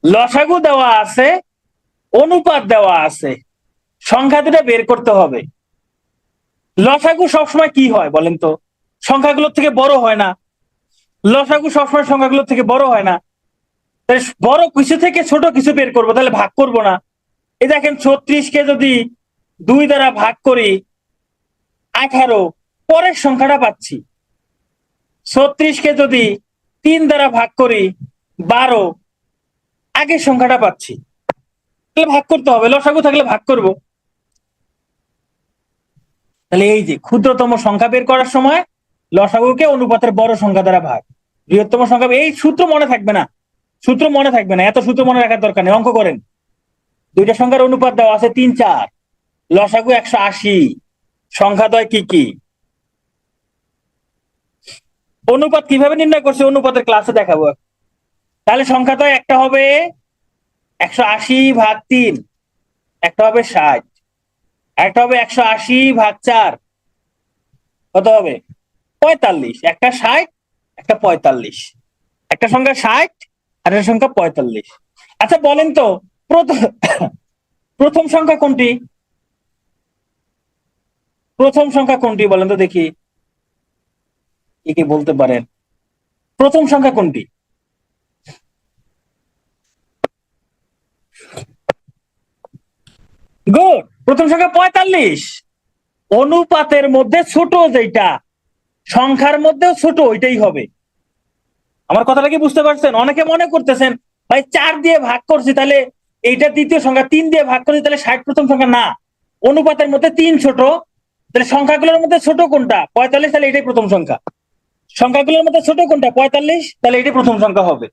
লসাগু দেওয়া আছে, অনুপাত দেওয়া আছে, সংখ্যা দুটা বের করতে হবে। লসাগু সবসময় কি হয় বলেন তো? সংখ্যাগুলোর থেকে বড় হয় না। লসাগু সবসময় সংখ্যাগুলোর থেকে বড় হয় না। বড় কিছু থেকে ছোট কিছু বের করবো, তাহলে ভাগ করব না। এই দেখেন 36 কে যদি 2 দ্বারা ভাগ করি 18, পরের সংখ্যাটা পাচ্ছি। 36 কে যদি 3 দ্বারা ভাগ করি 12, আগের সংখ্যাটা পাচ্ছি। তাহলে ভাগ করতে হবে, লসাগু থাকলে ভাগ করব। তাহলে এই যে ক্ষুদ্রতম সংখ্যা বের করার সময় লসাগুকে অনুপাতের বড় সংখ্যা দ্বারা ভাগ, বৃহত্তম সংখ্যা। এই সূত্র মনে থাকবে না, সূত্র মনে থাকবে না, এত সূত্র মনে রাখার দরকার নেই। অঙ্ক করেন, দুইটা সংখ্যার অনুপাত দেওয়া আছে 3, 4, লসাগু 180, সংখ্যাদ্বয় কি কি, অনুপাত কিভাবে নির্ণয় করছে অনুপাতের ক্লাসে দেখাবো। তাহলে সংখ্যাদ্বয় একটা হবে 180/3, একটা হবে 60, একটা হবে 180/4, কত হবে 45, একটা 60, একটা 45, একটা সংখ্যা 60 আর একটা সংখ্যা 45। আচ্ছা বলেন তো প্রথম প্রথম সংখ্যা কোনটি? প্রথম সংখ্যা কোনটি বলেন তো দেখি, কি বলতে পারেন? প্রথম সংখ্যা কোনটি? গুড, প্রথম সংখ্যা 45। অনুপাতের মধ্যে ছোট যেটা, সংখ্যার মধ্যেও ছোট ওইটাই হবে। আমার কথাটা কি বুঝতে পারছেন? অনেকে মনে করতেছেন ভাই 4 দিয়ে ভাগ করছি, তাহলে এইটা দ্বিতীয় সংখ্যা, 3 দিয়ে ভাগ করছি তাহলে 60 প্রথম সংখ্যা। না, অনুপাতের মধ্যে 3 ছোট, তাহলে সংখ্যাগুলোর মধ্যে ছোট কোনটা 45, তাহলে এটাই প্রথম সংখ্যা। সংখ্যাগুলোর মধ্যে ছোট কোনটা 45, তাহলে এটাই প্রথম সংখ্যা হবে।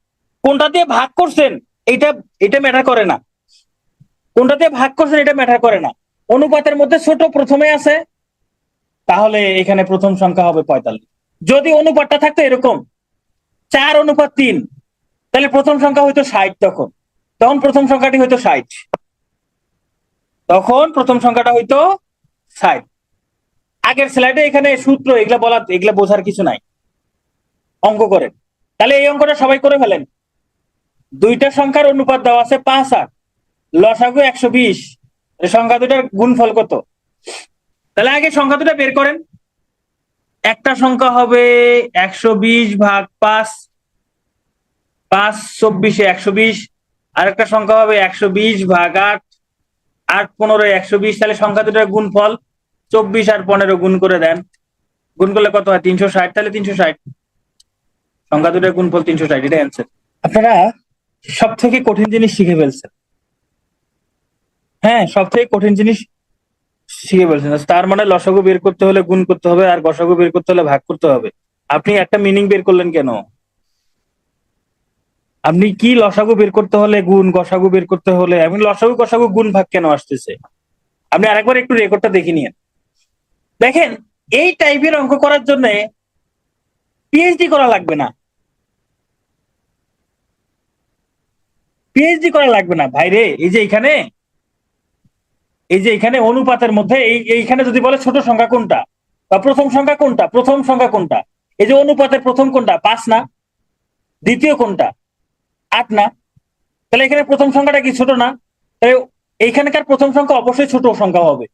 কোনটা দিয়ে ভাগ করছেন এটা এটা ম্যাটার করে না, কোনটা দিয়ে ভাগ করছেন এটা ম্যাটার করে না। অনুপাতের মধ্যে ছোট প্রথমে আছে, তাহলে এখানে প্রথম সংখ্যা হবে 45। যদি অনুপাতটা থাকতো এরকম 4:3, তাহলে প্রথম সংখ্যা হইতো 60। তখন তখন প্রথম সংখ্যাটি হইতো 60, তখন প্রথম সংখ্যাটা হইতো 60। আগের স্লাইডে এখানে সূত্র এগুলা বলা, এগুলা বোঝার কিছু নাই, অঙ্ক করেন। তাহলে এই অঙ্কটা সবাই করে ফেলেন। দুইটা সংখ্যার অনুপাত দেওয়া আছে 5, 8, লসাগু 120, সংখ্যা দুটার গুণফল কত? তাহলে আগে সংখ্যা দুটা বের করেন। একটা সংখ্যা হবে 120/5, 5 24 120, আর একটা সংখ্যা হবে 120/8, 8 15 120। তাহলে সংখ্যা দুটার গুণফল 24 আর 15 গুণ করে দেন, গুণ করলে কত হয় 360। তাহলে 360, সংখ্যা দুটার গুণফল 360, এটা অ্যান্সার। আপনারা সব থেকে কঠিন জিনিস শিখে ফেলছেন। হ্যাঁ, সব থেকে কঠিন জিনিস শিখে ফেলছেন। তার মানে লসাগু বের করতে হলে গুণ করতে হবে, আর গসাগু বের করতে হলে ভাগ করতে হবে। আপনি একটা মিনিং বের করলেন কেন? আপনি কি লসাগু বের করতে হলে গুণ, গসাগু বের করতে হলে, আমি লসাগু গসাগু গুণ ভাগ কেন আসতেছে? আপনি আরেকবার একটু রেকর্ডটা দেখে নিন। দেখেন, এই টাইপের অঙ্ক করার জন্য পিএইচডি করা লাগবে না, পিএইচডি করা লাগবে না ভাইরে। এই যে এখানে অনুপাতের মধ্যে এইখানে যদি বলে ছোট সংখ্যা কোনটা বা প্রথম সংখ্যা কোনটা, প্রথম সংখ্যা কোনটা, এই যে অনুপাতের প্রথম কোনটা 5 না, দ্বিতীয় কোনটা 8 না, তাহলে এখানে প্রথম সংখ্যাটা কি ছোট না? তাহলে এইখানকার প্রথম সংখ্যা অবশ্যই ছোট সংখ্যা হবে,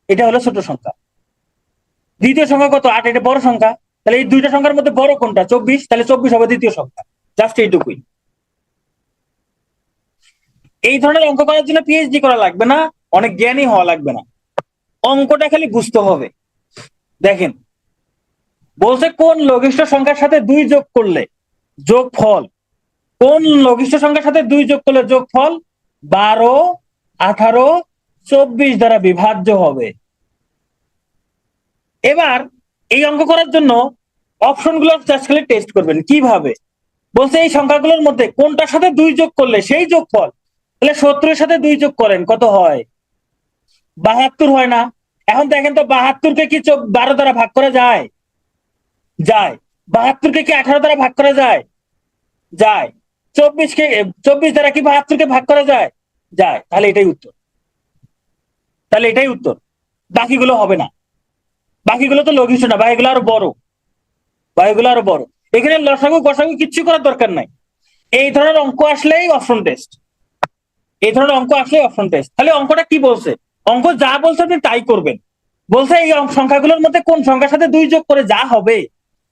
এটা হলো ছোট সংখ্যা। দ্বিতীয় সংখ্যা কত 8, এটা বড় সংখ্যা। তাহলে এই দুইটা সংখ্যার মধ্যে বড় কোনটা 24, তাহলে 24 হবে দ্বিতীয় সংখ্যা। জাস্ট এইটুকুই। এই ধরনের অঙ্ক করার জন্য পিএইচডি করা লাগবে না, অনেক জ্ঞানী হওয়া লাগবে না, অঙ্কটা খালি বুঝতে হবে। দেখেন, বলছে কোন লঘিষ্ঠ সংখ্যার সাথে 2 যোগ করলে যোগফল, কোন লঘিষ্ঠ সংখ্যার সাথে 2 যোগ করলে যোগফল 12, 18, 24 দ্বারা বিভাজ্য হবে। এবার এই অঙ্ক করার জন্য অপশনগুলো জাস্ট খালি টেস্ট করবেন। কিভাবে? বলছে এই সংখ্যাগুলোর মধ্যে কোনটার সাথে 2 যোগ করলে সেই যোগফল, তাহলে 70 এর সাথে 2 যোগ করেন, কত হয় 72 হয় না? এখন দেখেন তো 72-কে কি 12 দ্বারা ভাগ করা যায়? যায়। 72-কে কি 18 দ্বারা ভাগ করা যায়? যায়। 24 দ্বারা কি 72-কে ভাগ করা যায়? যায়। তাহলে এটাই উত্তর, তাহলে এটাই উত্তর। বাকিগুলো হবে না, বাকিগুলো তো লঘিষ্ঠ না, বাকিগুলো আরো বড়, বাকিগুলো আরো বড়। এখানে লসাগু গসাগু কিচ্ছু করার দরকার নাই। এই ধরনের অঙ্ক আসলেই অপশন টেস্ট, এই ধরনের অঙ্ক আসলেই অপশন টেস্ট। তাহলে অঙ্কটা কি বলছে? অঙ্ক যা বলছে আপনি তাই করবেন। বলছে এই সংখ্যাগুলোর মধ্যে কোন সংখ্যার সাথে 2 যোগ করে যা হবে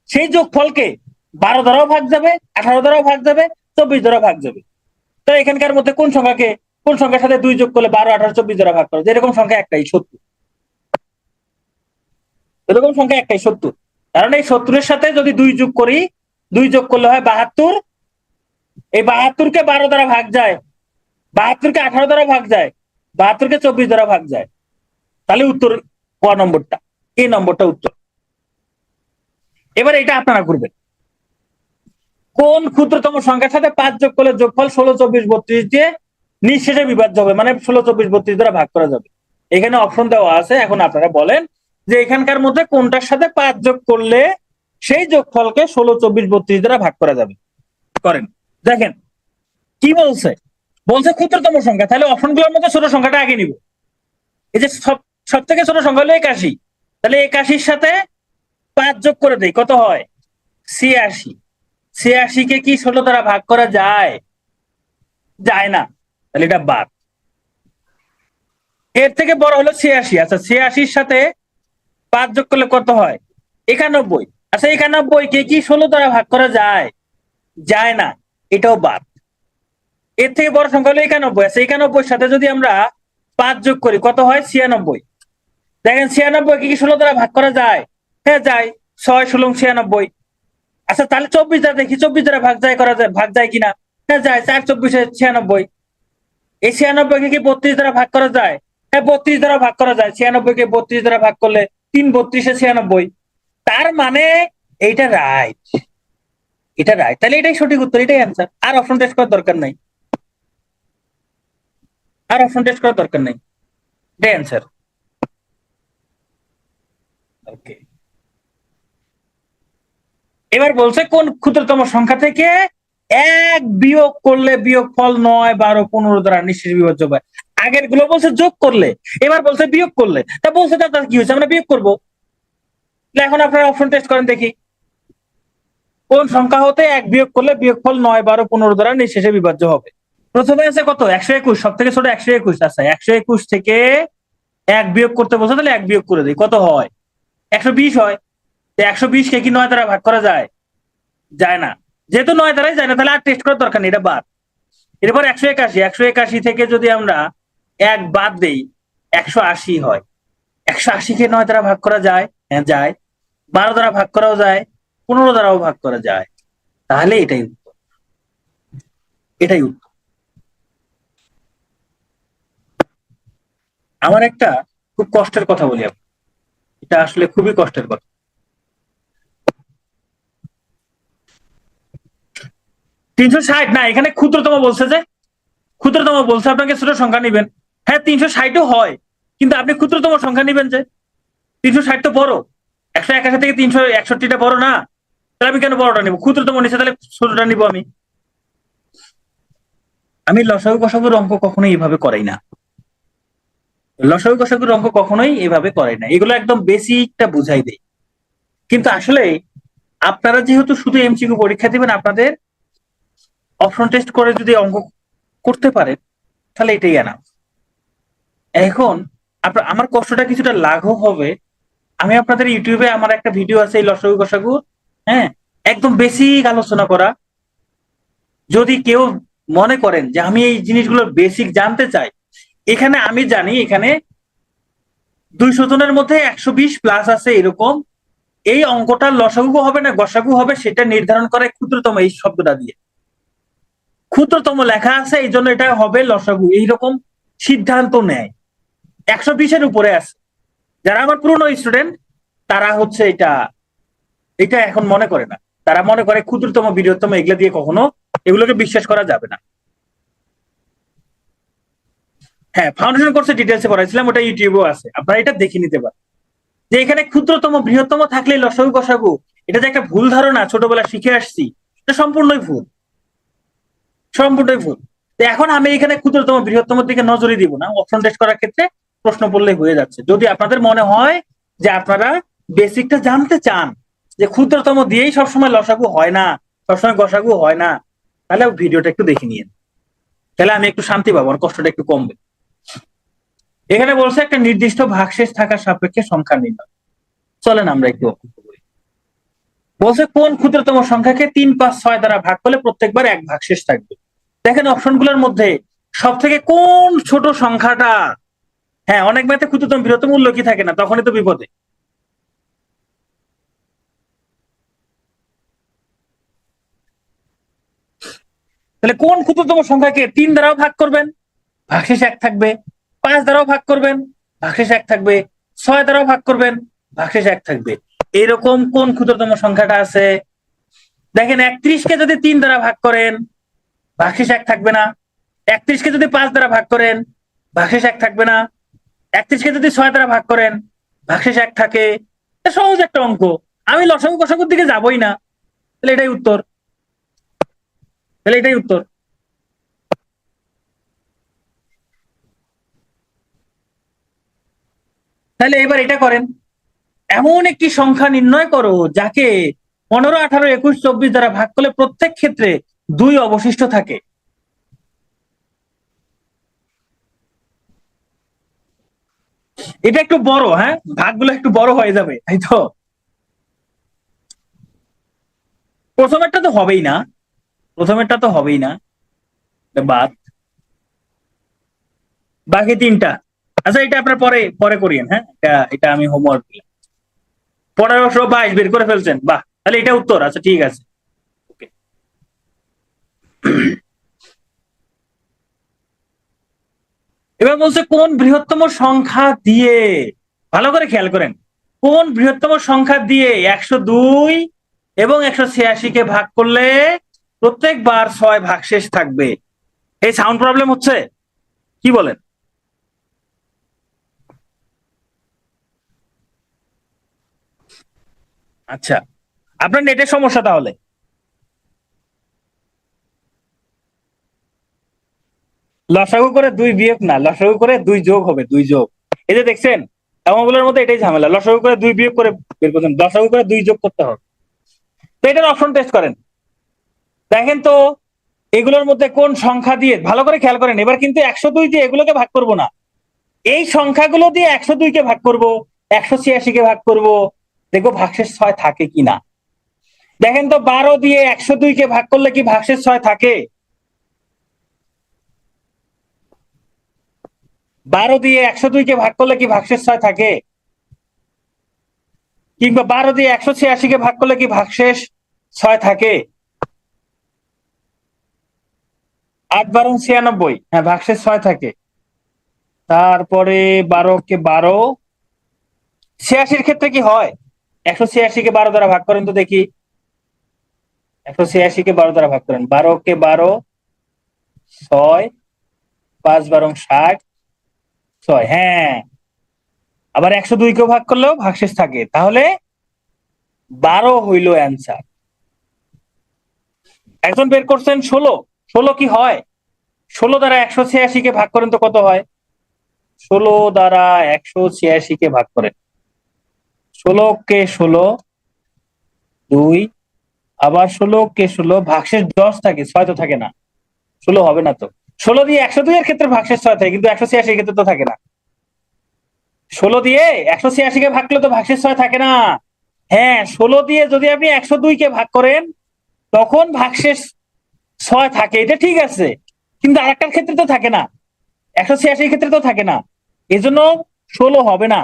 সেই যোগফলকে 12 দ্বারাও ভাগ যাবে, 18 দ্বারাও ভাগ যাবে, 24 দ্বারাও ভাগ যাবে। তো এখানকার মধ্যে কোন সংখ্যার সাথে 2 যোগ করলে 12, 18, 24 দ্বারা ভাগ করা যায়? এরকম সংখ্যা একটাই, 70। এরকম সংখ্যা একটাই, 70। কারণ এই 70-এর সাথে যদি 2 যোগ করি, 2 যোগ করলে হয় 72। এই 72-কে 12 দ্বারা ভাগ যায়, 72-কে 18 দ্বারা ভাগ যায়, 72-কে 24 দ্বারা ভাগ যায়। তাহলে উত্তর ক নম্বরটা, এই নম্বরটা উত্তর। এবার এটা আপনারা করবেন, কোন ক্ষুদ্রতম সংখ্যার সাথে 5 যোগ করলে যোগফল 16, 24, 32 দিয়ে নিঃশেষে বিভাজ্য হবে, মানে 16, 24, 32 দ্বারা ভাগ করা যাবে। এখানে অপশন দেওয়া আছে। এখন আপনারা বলেন যে এখানকার মধ্যে কোনটার সাথে 5 যোগ করলে সেই যোগফলকে 16, 24, 32 দ্বারা ভাগ করা যাবে। করেন, দেখেন কি বলছে। বলছে ক্ষুদ্রতম সংখ্যা, তাহলে অপশনগুলোর মধ্যে ছোট সংখ্যাটা আগে নিব। এই যে সব থেকে ছোট সংখ্যা হলো 81, তাহলে 81-র সাথে 5 যোগ করে দেই, কত হয়? 86। 86-কে কি 16 দ্বারা ভাগ করা যায়? যায় না, তাহলে এটা বাদ। এর থেকে বড় হলো 86। আচ্ছা, 86-র সাথে 5 যোগ করলে কত হয়? 91। আচ্ছা, 91-কে কি 16 দ্বারা ভাগ করা যায়? যায় না, এটাও বাদ। এর থেকে বড় সংখ্যা হলো 91। আচ্ছা, 91-র সাথে যদি আমরা 5 যোগ করি, কত হয়? 96। দেখেন 96-কে কি 16 দ্বারা ভাগ করা যায়? হ্যাঁ যায়, 6, 16, 96। আচ্ছা, তাহলে 24 দ্বারা দেখি, 24 দ্বারা ভাগ যায় কিনা? হ্যাঁ যায়, 4, 24, 96। এই 96-কে কি 32 দ্বারা ভাগ করা যায়? হ্যাঁ 32 দ্বারা ভাগ করা যায়। 96-কে 32 দ্বারা ভাগ করলে 3, 32, 96। তার মানে এইটা রাইট, এটা রাইট। তাহলে এটাই সঠিক উত্তর, এটাই অ্যান্সার। আর অপশন টেস্ট করার দরকার নাই, আর অপশন টেস্ট করার দরকার নাই, এটাই অ্যান্সার। ওকে, এবার বলছে কোন ক্ষুদ্রতম সংখ্যা থেকে 1 বিয়োগ করলে বিয়োগফল 9, 12, 15 দ্বারা নিঃশেষে বিভাজ্য হয়। আগের গুলো বলছে যোগ করলে, এবার বলছে বিয়োগ করলে। তা বলছে তার কি হয়েছে? আমরা বিয়োগ করবো। এখন আপনারা অপশন টেস্ট করেন দেখি, কোন সংখ্যা হতে 1 বিয়োগ করলে বিয়োগফল 9, 12, 15 দ্বারা নিঃশেষে বিভাজ্য হবে। প্রথমে আছে কত? 121, সব থেকে ছোট 121। আচ্ছা, 121 থেকে 1 বিয়োগ করতে বলছে, তাহলে 1 বিয়োগ করে দিই, কত হয়? 120 হয়। 120-কে কি 9 দ্বারা ভাগ করা যায়? যায় না। যেহেতু 9 দ্বারাই যায় না, তাহলে আর টেস্ট করার দরকার নেই, এটা বাদ। এরপর 181, 181 থেকে যদি আমরা 1 বাদ দেই, 180 হয়। 180-কে 9 দ্বারা ভাগ করা যায়? হ্যাঁ যায়। 12 দ্বারা ভাগ করাও যায়, 15 দ্বারাও ভাগ করা যায়। তাহলে এটাই উত্তর, এটাই উত্তর। আমার একটা খুব কষ্টের কথা বলি আপনাকে, এটা আসলে খুবই কষ্টের কথা। 360 না, এখানে ক্ষুদ্রতম বলছে যে, ক্ষুদ্রতম বলছে আপনাকে ছোট সংখ্যা নিবেন। হ্যাঁ 360ও হয়, কিন্তু আপনি ক্ষুদ্রতম সংখ্যা নিবেন যে। 360 তো বড়, 181 থেকে 361টা বড় না, তাহলে আমি কেন বড়টা নিবো? ক্ষুদ্রতম নিচে, তাহলে ছোটটা নিবো আমি। আমি লসাগু গসাগুর অঙ্ক কখনোই এভাবে করাই না, লসাগু গসাগুর অঙ্ক কখনোই এভাবে করাই না, এগুলো একদম বেসিকটা বুঝাই দেয়। কিন্তু আসলে আপনারা যেহেতু শুধু এমসিকিউ পরীক্ষা দিবেন, আপনাদের অপশন টেস্ট করে যদি অঙ্ক করতে পারেন, তাহলে এটাই আনা। এখন আমার কষ্টটা কিছুটা লাঘব হবে। আমি আপনাদের ইউটিউবে আমার একটা ভিডিও আছে এই লসাগু গসাগু, হ্যাঁ, একদম বেসিক আলোচনা করা। যদি কেউ মনে করেন যে আমি এই জিনিসগুলোর বেসিক জানতে চাই, এখানে আমি জানি এখানে 200 জনের মধ্যে 120 প্লাস আছে এরকম। এই অঙ্কটা লসাগু হবে না গসাগু হবে সেটা নির্ধারণ করে ক্ষুদ্রতম এই শব্দটা দিয়ে। ক্ষুদ্রতম লেখা আছে, এই জন্য এটা হবে লসাগু, এইরকম সিদ্ধান্ত নেয়। 120-এর উপরে আছে। যারা আমার পুরনো স্টুডেন্ট, তারা হচ্ছে এটা এটা এখন মনে করে না। তারা মনে করে ক্ষুদ্রতম বৃহত্তম এগুলা দিয়ে কখনো এগুলোকে বিশ্বাস করা যাবে না। হ্যাঁ, ফাউন্ডেশন কোর্সে ডিটেলসে পড়াইছিলাম, ওটা ইউটিউবেও আছে, আপনারা এটা দেখে নিতে পারেন। যে এখানে ক্ষুদ্রতম বৃহত্তম থাকলে লসাগু গসাগু, এটা যে একটা ভুল ধারণা ছোটবেলা শিখে আসছি, এটা সম্পূর্ণই ভুল, সম্পূর্ণই ভুল। তো এখন আমি এখানে ক্ষুদ্রতম বৃহত্তম দিকে নজরই দিব না, অপশন টেস্ট করার ক্ষেত্রে প্রশ্ন পড়লে হয়ে যাচ্ছে। যদি আপনাদের মনে হয় যে আপনারা বেসিকটা জানতে চান, যে ক্ষুদ্রতম দিয়েই সবসময় লসাগু হয় না, সবসময় গসাগু হয় না, তাহলে ভিডিওটা একটু দেখে নিন, তাহলে আমি একটু শান্তি পাবো, আমার কষ্টটা একটু কমবে। এখানে বলছে একটা নির্দিষ্ট ভাগশেষ থাকার সাপেক্ষে সংখ্যা নির্ণয়। চলেন আমরা একটু অঙ্ক করি। বলছে কোন ক্ষুদ্রতম সংখ্যাকে 3, 5, 6 দ্বারা ভাগ করলে প্রত্যেকবার এক ভাগশেষ থাকবে। দেখেন অপশনগুলোর মধ্যে সব থেকে কোন ছোট সংখ্যাটা, হ্যাঁ অনেক ম্যাথে ক্ষুদ্রতম বৃহত্তম মূল্য কি থাকে না, তখনই তো বিপদে। তাহলে কোন ক্ষুদ্রতম সংখ্যাকে 3 দ্বারাও ভাগ করবেন, ভাগশেষ 1 থাকবে, 5 দ্বারাও ভাগ করবেন, ভাগশেষ 1 থাকবে, 6 দ্বারাও ভাগ করবেন, ভাগশেষ 1 থাকবে। এরকম কোন ক্ষুদ্রতম সংখ্যাটা আছে? দেখেন 31কে যদি 3 দ্বারা ভাগ করেন, ভাগশেষ 1 থাকবে না। 31কে যদি 5 দ্বারা ভাগ করেন, ভাগশেষ 1 থাকবে না। 31কে যদি 6 দ্বারা ভাগ করেন, ভাগশেষ 1 থাকে। সহজ একটা অঙ্ক, আমি লসাগু কসাগুর দিকে যাবই না। তাহলে এটাই উত্তর, তাহলে এটাই উত্তর। তাহলে এবার এটা করেন, এমন একটি সংখ্যা নির্ণয় করো যাকে 15, 18, 21, 24 দ্বারা ভাগ করলে প্রত্যেক ক্ষেত্রে 2 অবশিষ্ট থাকে। এটা একটু বড়, হ্যাঁ ভাগগুলো একটু বড় হয়ে যাবে, তাই তো। প্রথমেরটা তো হবেই না, প্রথমেরটা তো হবেই না, বাদ। বাকি 3টা, আচ্ছা এটা আপনার পরে পরে করিয়েন, হ্যাঁ এটা এটা আমি হোমওয়ার্ক দিলাম। 1522 বের করে ফেলছেন, বাহ, তাহলে এটা উত্তর। আচ্ছা ঠিক আছে, ওকে। এবার বলছে কোন বৃহত্তম সংখ্যা দিয়ে, ভালো করে খেয়াল করেন, কোন বৃহত্তম সংখ্যা দিয়ে 102 এবং 186 কে ভাগ করলে প্রত্যেকবার 6 ভাগশেষ থাকবে। এই সাউন্ড প্রবলেম হচ্ছে, কি বলেন? আচ্ছা, আপনার নেটের সমস্যা তাহলে। লসাগু করে 2 বিয়োগ না, লসাগু করে 2 যোগ হবে, 2 যোগ। এই যে দেখছেন, এমনগুলোর মধ্যে এটাই ঝামেলা, লসাগু করে 2 বিয়োগ করে বের করছেন, লসাগু করে 2 যোগ করতে হবে। তো এটার অপশন টেস্ট করেন, দেখেন তো এগুলোর মধ্যে কোন সংখ্যা দিয়ে, ভালো করে খেয়াল করেন, এবার কিন্তু 102 দিয়ে এগুলোকে ভাগ করব না, এই সংখ্যাগুলো দিয়ে 102 কে ভাগ করব, 186 কে ভাগ করব, দেখবো ভাগশেষ 6 থাকে কিনা। দেখেন তো 12 দিয়ে 102 কে ভাগ করলে কি ভাগশেষ 6 থাকে? 12 দিয়ে 102 কে ভাগ করলে কি ভাগশেষ 6 থাকে? কিংবা 12 দিয়ে 186 কে ভাগ করলে কি ভাগশেষ 6 থাকে? 8 12 96, হ্যাঁ ভাগশেষ 6 থাকে। তারপরে 12 কে 12, 86 ক্ষেত্রে কি হয়? 186 কে 12 দ্বারা ভাগ করেন তো দেখি, 186 কে 12 দ্বারা ভাগ করেন, 12 কে 12, 6, 5 12 60, 6, হ্যাঁ। আবার 102 কেও ভাগ করলেও ভাগশেষ থাকে, তাহলে 12 হইল অ্যান্সার। একজন বের করছেন 16, 16 কি হয়? 16 দ্বারা 186 কে ভাগ করেন তো কত হয়? 16 দ্বারা 186 কে ভাগ করেন, 16 কে 16, 2, আবার 16 কে 16, ভাগশেষ 10 থাকে, 6 তো থাকে না, 16 হবে না তো। 16 দিয়ে 102 এর ক্ষেত্রে ভাগশেষ 6 থাকে, কিন্তু 186 এর ক্ষেত্রে তো থাকে না। 16 দিয়ে 186 কে ভাগ করলে তো ভাগশেষ 6 থাকে না। হ্যাঁ 16 দিয়ে যদি আপনি 102 কে ভাগ করেন তখন ভাগশেষ 6 থাকে, এটা ঠিক আছে, কিন্তু আরেকটার ক্ষেত্রে তো থাকে না, 186 ক্ষেত্রে তো থাকে না, এজন্য 16 হবে না,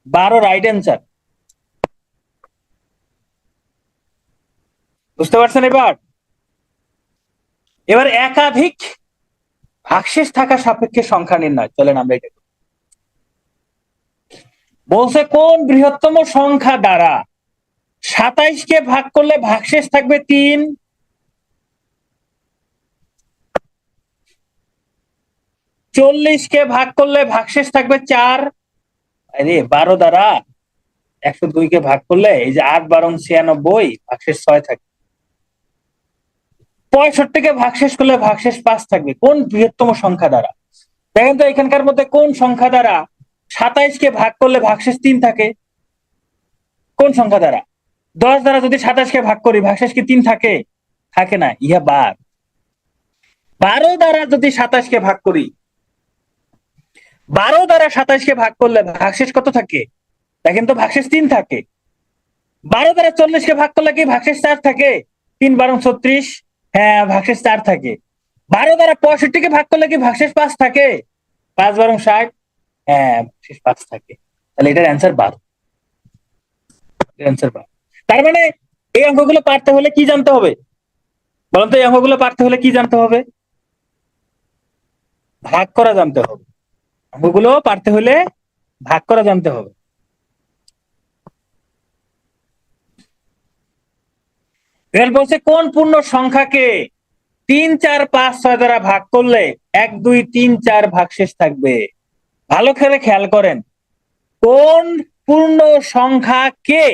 12 রাইট অ্যান্সার। বুঝতে পারছেন? এবার এবার একাধিক ভাগশেষ থাকা সাপেক্ষে সংখ্যা নির্ণয়, চলেন আমরা এটা করি। বলছে কোন বৃহত্তম সংখ্যা দ্বারা 27 কে ভাগ করলে ভাগশেষ থাকবে 3, 40 কে ভাগ করলে ভাগশেষ থাকবে 4, আরে 12 দ্বারা 102 কে ভাগ করলে এই যে 8 12 96, ভাগশেষ 6 থাকে। 65 কে ভাগশেষ করলে ভাগশেষ 5 থাকবে, কোন বৃহত্তম সংখ্যা দ্বারা? দেখেন তো এখানকার মধ্যে কোন সংখ্যা দ্বারা 27 কে ভাগ করলে ভাগশেষ 3 থাকে, কোন সংখ্যা দ্বারা? 10 দ্বারা যদি 27 কে ভাগ করি ভাগশেষ কি 3 থাকে? থাকে না, ইহা বার। 12 দ্বারা যদি 27 কে ভাগ করি, 12 দ্বারা 27 কে ভাগ করলে ভাগশেষ কত থাকে? দেখেন তো, ভাগশেষ 3 থাকে। 12 দ্বারা 40 কে ভাগ করলে কি ভাগশেষ 4 থাকে? 3 12 36, হ্যাঁ ভাগশেষ 4 থাকে। 12 দ্বারা 65 কে ভাগ করলে কি ভাগশেষ 5 থাকে? 5 12 60, হ্যাঁ ভাগশেষ 5 থাকে। তাহলে এটার অ্যান্সার 12। অ্যান্সার 12। তার মানে এই অঙ্কগুলো পারতে হলে কি জানতে হবে বলুন তো? এই অঙ্কগুলো পারতে হলে কি জানতে হবে? ভাগ করা জানতে হবে। অঙ্কগুলো পারতে হলে ভাগ করা জানতে হবে। এবার বলছে কোন পূর্ণ সংখ্যাকে 3 4 5 6 দ্বারা ভাগ করলে 1 2 3 4 ভাগশেষ থাকবে? ভালো করে খেয়াল করেন, কোন পূর্ণ সংখ্যাকে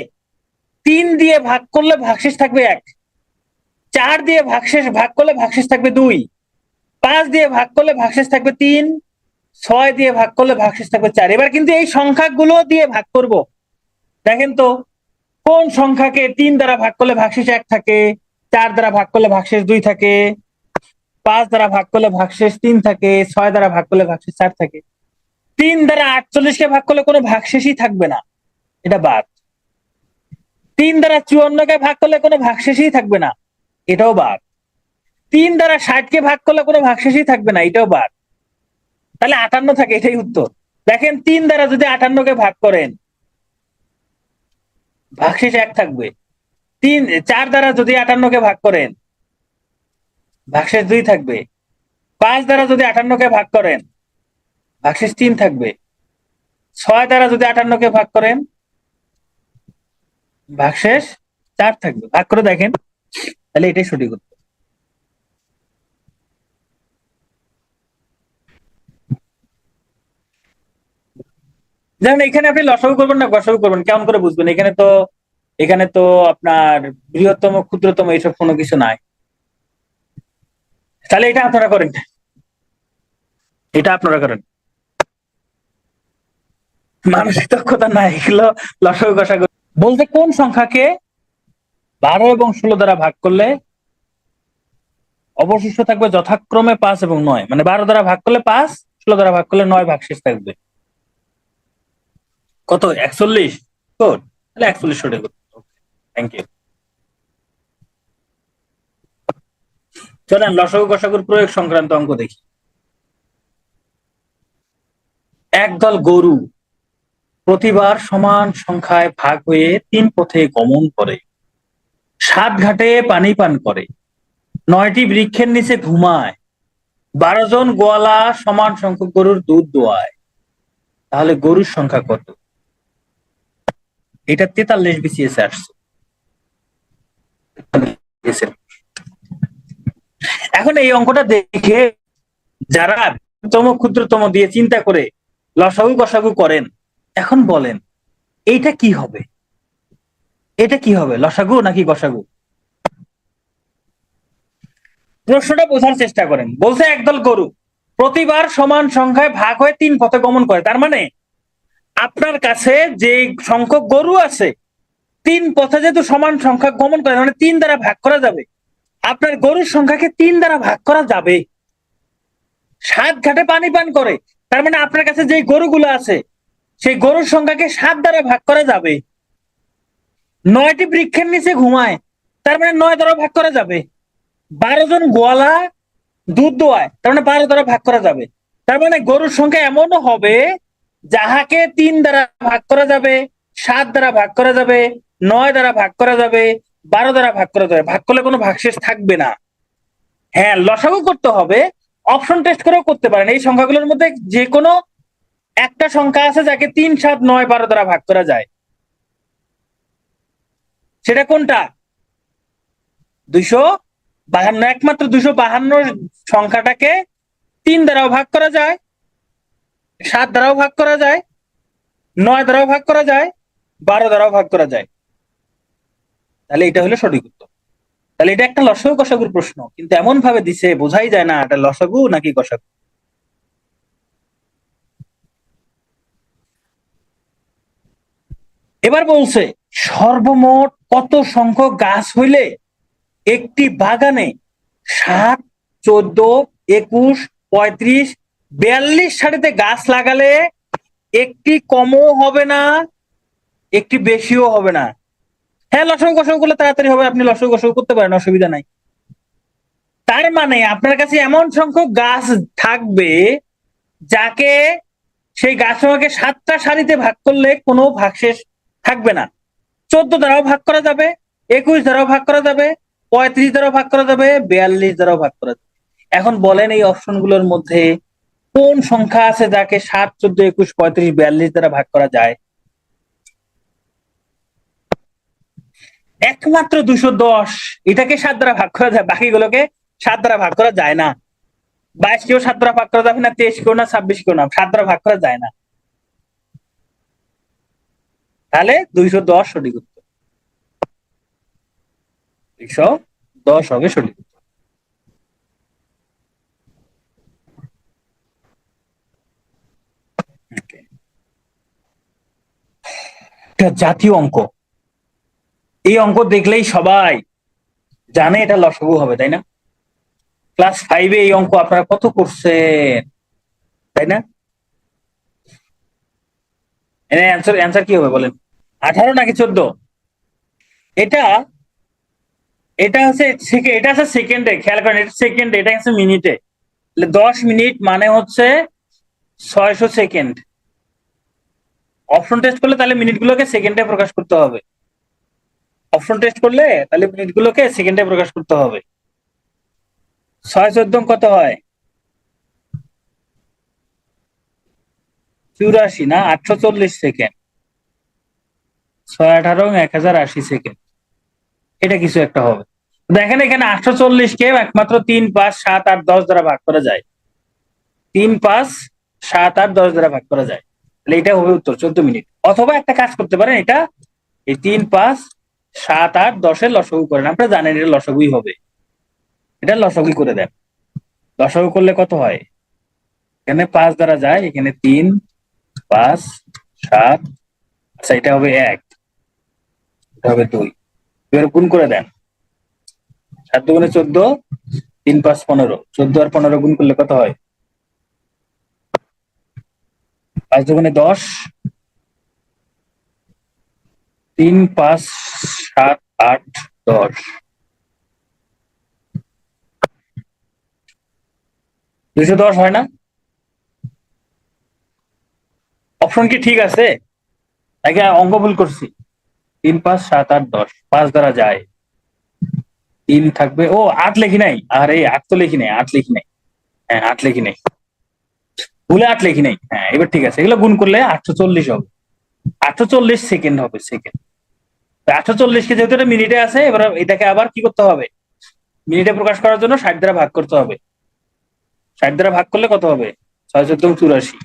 3 দিয়ে ভাগ করলে ভাগশেষ থাকবে 1, 4 দিয়ে ভাগ করলে ভাগশেষ থাকবে 2, 5 দিয়ে ভাগ করলে ভাগশেষ থাকবে 3, 6 দিয়ে ভাগ করলে ভাগশেষ থাকবে 4। এবার কিন্তু এই সংখ্যাগুলো দিয়ে ভাগ করব। দেখেন তো, কোন সংখ্যাকে 3 দ্বারা ভাগ করলে ভাগশেষ 1 থাকে, 4 দ্বারা ভাগ করলে ভাগশেষ 2 থাকে, 5 দ্বারা ভাগ করলে ভাগশেষ 3 থাকে, 6 দ্বারা ভাগ করলে ভাগশেষ 4 থাকে। 3 দ্বারা 48 কে ভাগ করলে কোনো ভাগশেষই থাকবে না, এটা বাদ। 3 দ্বারা 54 কে ভাগ করলে কোনো ভাগশেষই থাকবে না, এটাও বাদ। 3 দ্বারা 60 কে ভাগ করলে কোনো ভাগশেষই থাকবে না, এটাও বাদ। তাহলে 58 থাকে, এটাই উত্তর। দেখেন, 3 দ্বারা যদি 58 কে ভাগ করেন ভাগশেষ 1 থাকবে। 4 দ্বারা যদি 58 কে ভাগ করেন ভাগশেষ 2 থাকবে। 5 দ্বারা যদি 58 কে ভাগ করেন ভাগশেষ 3 থাকবে। 6 দ্বারা যদি 58 কে ভাগ করেন ভাগশেষ 4 থাকবে। ভাগ করে দেখেন, তাহলে এটাই সঠিক উত্তর। যেমন এখানে আপনি লসাগু করবেন না গসাগু করবেন, কেমন করে বুঝবেন? এখানে তো আপনার বৃহত্তম ক্ষুদ্রতম এইসব কোনো কিছু নাই। তাহলে এটা আপনারা করেন, এটা আপনারা করেন। মানসিক দক্ষতা নাই, এগুলো লসাগু গসাগু। বলতে কোন সংখ্যাকে 12 এবং 16 দ্বারা ভাগ করলে অবশিষ্ট থাকবে যথাক্রমে 5 এবং 9? মানে 12 দ্বারা ভাগ করলে 5, 16 দ্বারা ভাগ করলে 9 ভাগশেষ থাকবে। কত? 41। গুড, তাহলে 41 সঠিক উত্তর। Thank you. চলেন লসাগু গসাগুর প্রয়োগ সংক্রান্ত অঙ্ক দেখি। একদল গরু প্রতিবার সমান সংখ্যায় ভাগ হয়ে 3 পথে গমন করে, 7 ঘাটে পানি পান করে, 9টি বৃক্ষের নিচে ঘুমায়, 12 জন গোয়ালা সমান সংখ্যক গরুর দুধ দোয়ায়। তাহলে গরুর সংখ্যা কত? এটা 43 BCS আসছে। এখন এই অঙ্কটা দেখে যারা তম ক্ষুদ্রতম দিয়ে চিন্তা করে লসাগু গসাগু করেন, এখন বলেন এইটা কি হবে? এটা কি হবে, লসাগু নাকি গসাগু? প্রশ্নটা বোঝার চেষ্টা করেন। বলছে একদল গরু প্রতিবার সমান সংখ্যায় ভাগ হয়ে 3 পথে গমন করে। তার মানে আপনার কাছে যে সংখ্যক গরু আছে 3 পথে যেহেতু সমান সংখ্যা গমন করে, মানে 3 দ্বারা ভাগ করা যাবে। আপনার গরুর সংখ্যাকে 3 দ্বারা ভাগ করা যাবে। 7 ঘাটে পানি পান করে, তার মানে আপনার কাছে যে গরুগুলো আছে সেই গরুর সংখ্যাকে 7 দ্বারা ভাগ করা যাবে। 9টি বৃক্ষের নিচে ঘুমায়, তার মানে 9 দ্বারা ভাগ করা যাবে। 12 জন গোয়ালা দুধ দোয়ায়, তার মানে 12 দ্বারা ভাগ করা যাবে। তার মানে গরুর সংখ্যা এমনও হবে যাহাকে 3 দ্বারা ভাগ করা যাবে, 7 দ্বারা ভাগ করা যাবে, 9 দ্বারা ভাগ করা যাবে, 12 দ্বারা ভাগ করা যাবে। ভাগ করলে কোনো ভাগশেষ থাকবে না। হ্যাঁ, লসাগু করতে হবে, অপশন টেস্ট করেও করতে পারেন। এই সংখ্যাগুলোর মধ্যে যে কোনো একটা সংখ্যা আছে যাকে 3 7 9 12 দ্বারা ভাগ করা যায়, সেটা কোনটা? 252। একমাত্র 252 সংখ্যাটাকে 3 দ্বারাও ভাগ করা যায়, 7 দ্বারাও ভাগ করা যায়, 9 দ্বারাও ভাগ করা যায়, 12 দ্বারাও ভাগ করা যায়। তাহলে এটা হলো সঠিক উত্তর। তাহলে এটা একটা লসাগু গসাগুর প্রশ্ন, কিন্তু এমন ভাবে দিছে বোঝাই যায় না এটা লসাগু নাকি গসাগু। এবার বলছে সর্বমোট কত সংখ্যক গাছ হইলে একটি বাগানে 7, 14, 21, 35, 42 সারিতে গাছ লাগালে একটি কমও হবে না, একটি বেশিও হবে না। হ্যাঁ, লসাগু গসাগু করলে তাড়াতাড়ি হবে, আপনি লসাগু গসাগু করতে পারেন, অসুবিধা নাই। তার মানে আপনার কাছে এমন সংখ্যক গাছ থাকবে যাকে সেই গাছটাকে 7টা সারিতে ভাগ করলে কোনো ভাগশেষ থাকবে না। 14 দ্বারাও ভাগ করা যাবে, 21 দ্বারাও ভাগ করা যাবে, 35 দ্বারাও ভাগ করা যাবে, 42 দ্বারাও ভাগ করা যাবে। এখন বলেন এই অপশনগুলোর মধ্যে কোন সংখ্যা আছে যাকে 7, 14, 21, 35, 42 দ্বারা ভাগ করা যায়? একমাত্র 210। এটাকে 7 দ্বারা ভাগ করা যায়, বাকিগুলোকে 7 দ্বারা ভাগ করা যায় না। 22 কেও 7 দ্বারা ভাগ করা যাবে না, 23 কেও না, 26 কেও না, 7 দ্বারা ভাগ করা যায় না। তাহলে 210 সঠিক উত্তর। 210 হবে সঠিক উত্তর। জাতীয় অঙ্ক, এই অঙ্ক দেখলেই সবাই জানে এটা লসাগু হবে, তাই না? ক্লাস 5-এ এই অঙ্ক আপনারা কত করছেন, তাই না? অ্যান্সার কি হবে বলেন? 18 নাকি 14? এটা এটা হচ্ছে এটা হচ্ছে সেকেন্ডে, খেয়াল করেন, এটা সেকেন্ডে, এটা হচ্ছে মিনিটে। 10 মিনিট মানে হচ্ছে 600 সেকেন্ড। অপশন টেস্ট করলে তাহলে মিনিটগুলোকে সেকেন্ডে প্রকাশ করতে হবে। অপশন টেস্ট করলে তাহলে মিনিটগুলোকে সেকেন্ডে প্রকাশ করতে হবে। 6 14 কত হয়? 84 না, 840 সেকেন্ড। 6 18 1080 সেকেন্ড, এটা কিছু একটা হবে। দেখেন এখানে 840 কে একমাত্র 3, 5, 7, 8, 10 দ্বারা ভাগ করা যায়। 3, 5, 7, 8, 10 দ্বারা ভাগ করা যায়, তাহলে এটা হবে উত্তর 14 মিনিট। অথবা একটা কাজ করতে পারেন, এটা এই 3, 5, 7, 8, 10 এর লসাগু করেন, আপনারা জানেন এটা লসাগুই হবে, এটা লসাগু করে দেন। লসাগু করলে কত হয়? এখানে 5 দ্বারা যায়, এখানে 3, 5, 7, আচ্ছা এটা হবে 1, এটা হবে 2, এবার গুণ করে দেন। 7 দুগুণে 14, 3, 5, 15, 14 আর 15 গুণ করলে কত হয়? 5 দুগুণে 10, 3, 5, 7, 8, 10, 210 হয় না? অপশন কি ঠিক আছে নাকি অঙ্ক ভুল করছি? 3, 5, 7, 8, 10, 5 দ্বারা যায়, 3 থাকবে, ও 8 লিখি নাই, আরে 8 তো লিখি নাই, 8 লিখি নাই, হ্যাঁ 8 লিখি নাই, ভুলে 8 লিখি নাই। হ্যাঁ এবার ঠিক আছে, এগুলো গুণ করলে 840 হবে, 840 সেকেন্ড হবে, সেকেন্ড। 840 কে যেহেতু এটা মিনিটে আছে, এবার এটাকে আবার কি করতে হবে? মিনিটে প্রকাশ করার জন্য 60 দ্বারা ভাগ করতে হবে। 60 দ্বারা ভাগ করলে কত হবে? 6 14 84।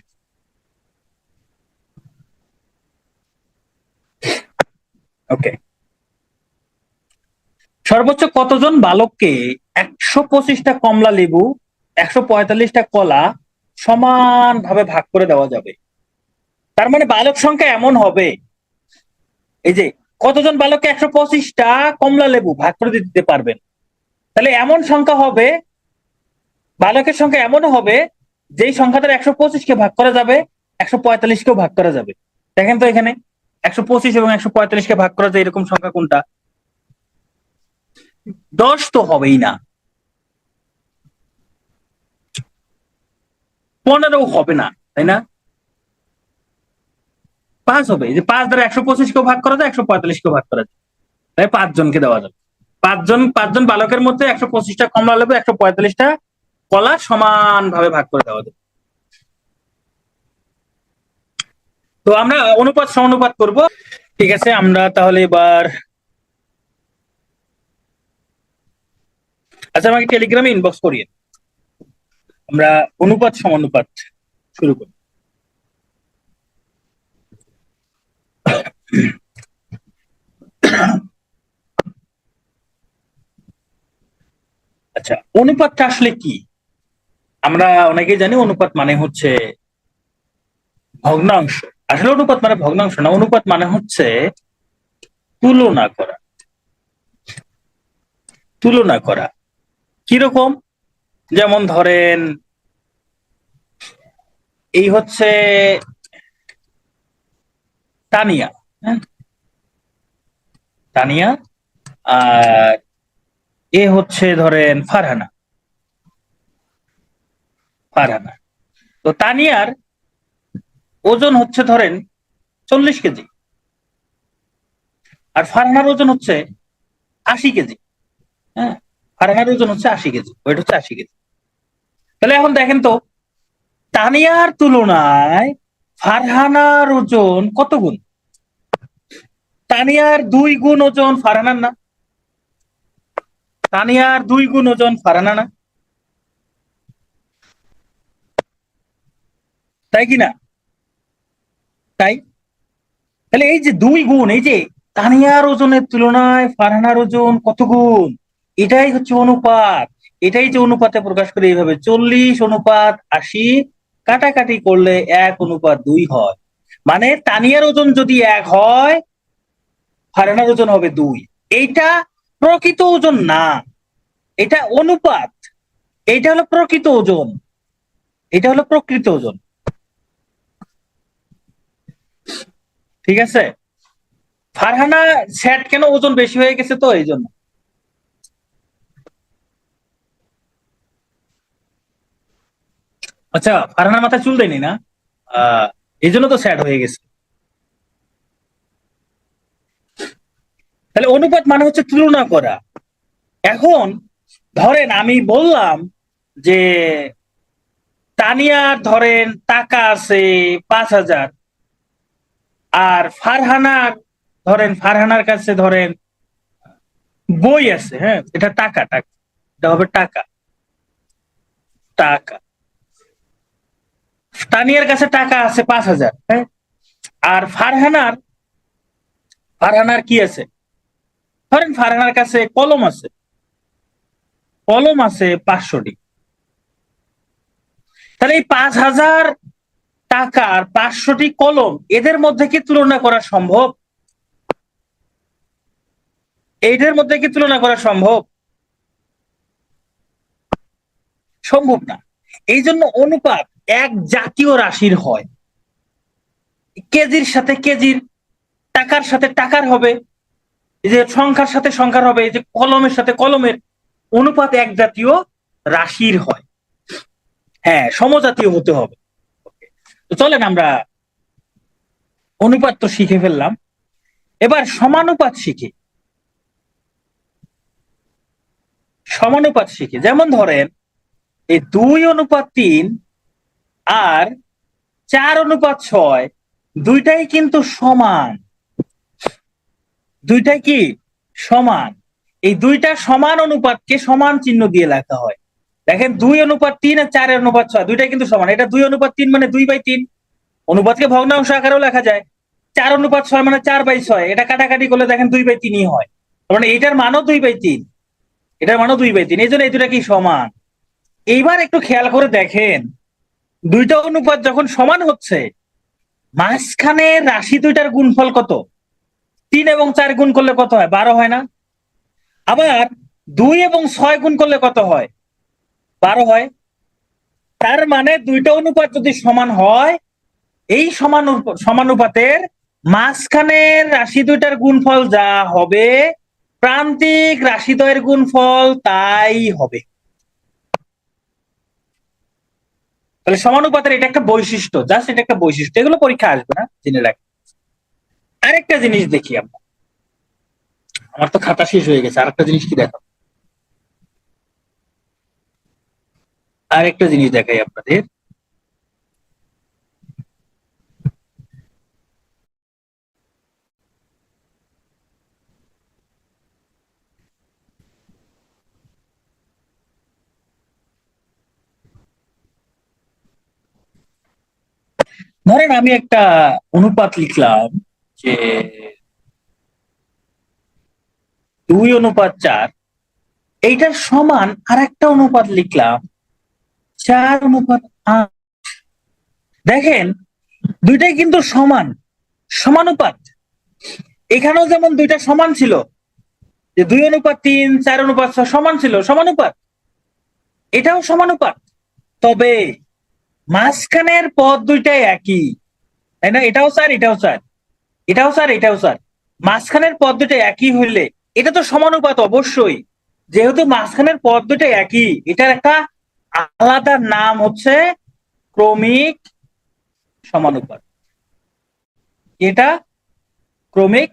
ওকে, সর্বোচ্চ কতজন বালককে 125টা কমলা লেবু, 145টা কলা সমানভাবে ভাগ করে দেওয়া যাবে? তার মানে বালক সংখ্যা এমন হবে, এই যে কতজন বালককে 125টা কমলা লেবু ভাগ করে দিতে পারবেন, তাহলে এমন সংখ্যা হবে, বালকের সংখ্যা এমন হবে যেই সংখ্যাটার 125 কে ভাগ করা যাবে, 145 কেও ভাগ করা যাবে। দেখেন তো এখানে 125 এবং 145 কে ভাগ করা যায় এরকম সংখ্যা কোনটা? 10 তো হবেই না, 15 হবে না, তাই না? 5 হবে, যে 5 দ্বারা 125 কেও ভাগ করা যায়, 145 কেও ভাগ করা যায়, তাই 5 জনকে দেওয়া যাবে। 5জন বালকের মধ্যে 125টা কমলা লেবু, 145টা কলা সমান ভাবে ভাগ করে দেওয়া যাবে। তো আমরা অনুপাত সমানুপাত করব। ঠিক আছে, আমরা তাহলে এবার, আচ্ছা আমাকে টেলিগ্রামে ইনবক্স করিয়ে, আমরা অনুপাত সমানুপাত শুরু করি। আচ্ছা, অনুপাতটা আসলে কি? আমরা অনেকেই জানি অনুপাত মানে হচ্ছে ভগ্নাংশ, আসলে অনুপাত মানে ভগ্নাংশ না, অনুপাত মানে হচ্ছে তুলনা করা। তুলনা করা কিরকম? যেমন ধরেন এই হচ্ছে তানিয়া, হ্যাঁ, তানিয়া, আর এ হচ্ছে ধরেন ফারহানা। ফারহানা, তো তানিয়ার ওজন হচ্ছে ধরেন 40 কেজি, আর ফারহানার ওজন হচ্ছে 80 কেজি। হ্যাঁ, ফারহানার ওজন হচ্ছে 80 কেজি, ওয়েট হচ্ছে 80 কেজি। তাহলে এখন দেখেন তো, তানিয়ার তুলনায় ফারহানার ওজন কত গুণ? তানিয়ার 2 গুণ ওজন ফারহানার না? তানিয়ার 2 গুণ ওজন ফারহানা না? তাই কি না? তাই। তাহলে এই যে 2 গুণ, এই যে তানিয়ার ওজনের তুলনায় ফারহানার ওজন কত গুণ, এটাই হচ্ছে অনুপাত। এটাই যে অনুপাতে প্রকাশ করে এইভাবে 40:80, কাটাকাটি করলে 1:2 হয়। মানে তানিয়ার ওজন যদি 1 হয়, ফারহানার ওজন হবে 2। এইটা প্রকৃত ওজন না, এটা অনুপাত। এইটা হলো প্রকৃত ওজন, এটা হলো প্রকৃত ওজন। ঠিক আছে? ফারহানা স্যাট কেন, ওজন বেশি হয়ে গেছে তো এই জন্য। আচ্ছা, ফারহানার মাথায় চুল দেয়নি না, এই জন্য তো স্যাড হয়ে গেছে। তাহলে অনুপাত মানে হচ্ছে তুলনা করা। এখন ধরেন আমি বললাম যে তানিয়ার ধরেন টাকা আছে 5,000, আর ফারহানার ধরেন, ফারহানার কাছে ধরেন বই আছে, হ্যাঁ, এটা টাকা, টাকা, এটা হবে টাকা। টাকা, তানিয়ার কাছে টাকা আছে 5,000, হ্যাঁ, আর ফারহানার, ফারহানার কি আছে? ধরেন ফারহানার কাছে কলম আছে, কলম আছে 500টি। তাহলে এই 5,000 টাকা আর 500টি কলম, এদের মধ্যে কি তুলনা করা সম্ভব? এইটার মধ্যে কি তুলনা করা সম্ভব? সম্ভব না। এই জন্য অনুপাত এক জাতীয় রাশির হয়। কেজির সাথে কেজির, টাকার সাথে টাকার হবে, এই যে সংখ্যার সাথে সংখ্যার হবে, এই যে কলমের সাথে কলমের। অনুপাত এক জাতীয় রাশির হয়। হ্যাঁ, সমজাতীয় হতে হবে। তো চলেন আমরা অনুপাত তো শিখে ফেললাম, এবার সমানুপাত শিখি। সমানুপাত শিখি, যেমন ধরেন এই 2:3 আর 4:6, দুইটাই কিন্তু সমান। দুইটাই কি সমান? এই দুইটা সমান অনুপাতকে সমান চিহ্ন দিয়ে লেখা হয়। দেখেন 2:3 আর 4:6, দুইটাই কিন্তু সমান। এটা 2:3 মানে 2/3, অনুপাতকে ভগ্নাংশ আকারেও লেখা যায়। 4:6 মানে 4/6, এটা কাটাকাটি করলে দেখেন 2/3 হয়। মানে এটার মানও 2/3, এটার মানও 2/3, এই জন্য এই দুটা কি সমান। এইবার একটু খেয়াল করে দেখেন, দুইটা অনুপাত যখন সমান হচ্ছে, মাঝখানে রাশি দুইটার গুণফল কত? 3 এবং 4 গুণ করলে কত হয়? 12 হয় না? আবার 2 এবং 6 গুণ করলে কত হয়? 12 হয়। তার মানে দুইটা অনুপাত যদি সমান হয়, এই সমানুপাতের মাঝখানের রাশি দুইটার গুণফল যা হবে, প্রান্তিক রাশিদ্বয়ের গুণফল তাই হবে। তাহলে সমানুপাতের এটা একটা বৈশিষ্ট্য, জাস্ট এটা একটা বৈশিষ্ট্য, এগুলো পরীক্ষা আসবে না, জেনে রাখ। আরেকটা জিনিস দেখি আমরা, আমার তো খাতা শেষ হয়ে গেছে, আরেকটা জিনিস কি দেখো, আরেকটা জিনিস দেখাই আপনাদের। ধরেন আমি একটা অনুপাত লিখলাম যে 2:4, এইটার সমান আর একটা অনুপাত লিখলাম 4:8। দেখেন দুইটাই কিন্তু সমান, সমানুপাত। এখানেও যেমন দুইটা সমান ছিল, যে 2:3, 4:6 সমান ছিল, সমানুপাত। এটাও সমানুপাত। তবে মাঝখানের পদ দুইটাই একই, তাই না? এটাও স্যার, এটাও স্যার, এটাও স্যার, এটাও স্যার। মাঝখানের পদ দুটো একই হইলে এটা তো সমানুপাত অবশ্যই। যেহেতু মাঝখানের পদ দুটো একই, এটার একটা আলাদা নাম হচ্ছে ক্রমিক সমানুপাত। এটা ক্রমিক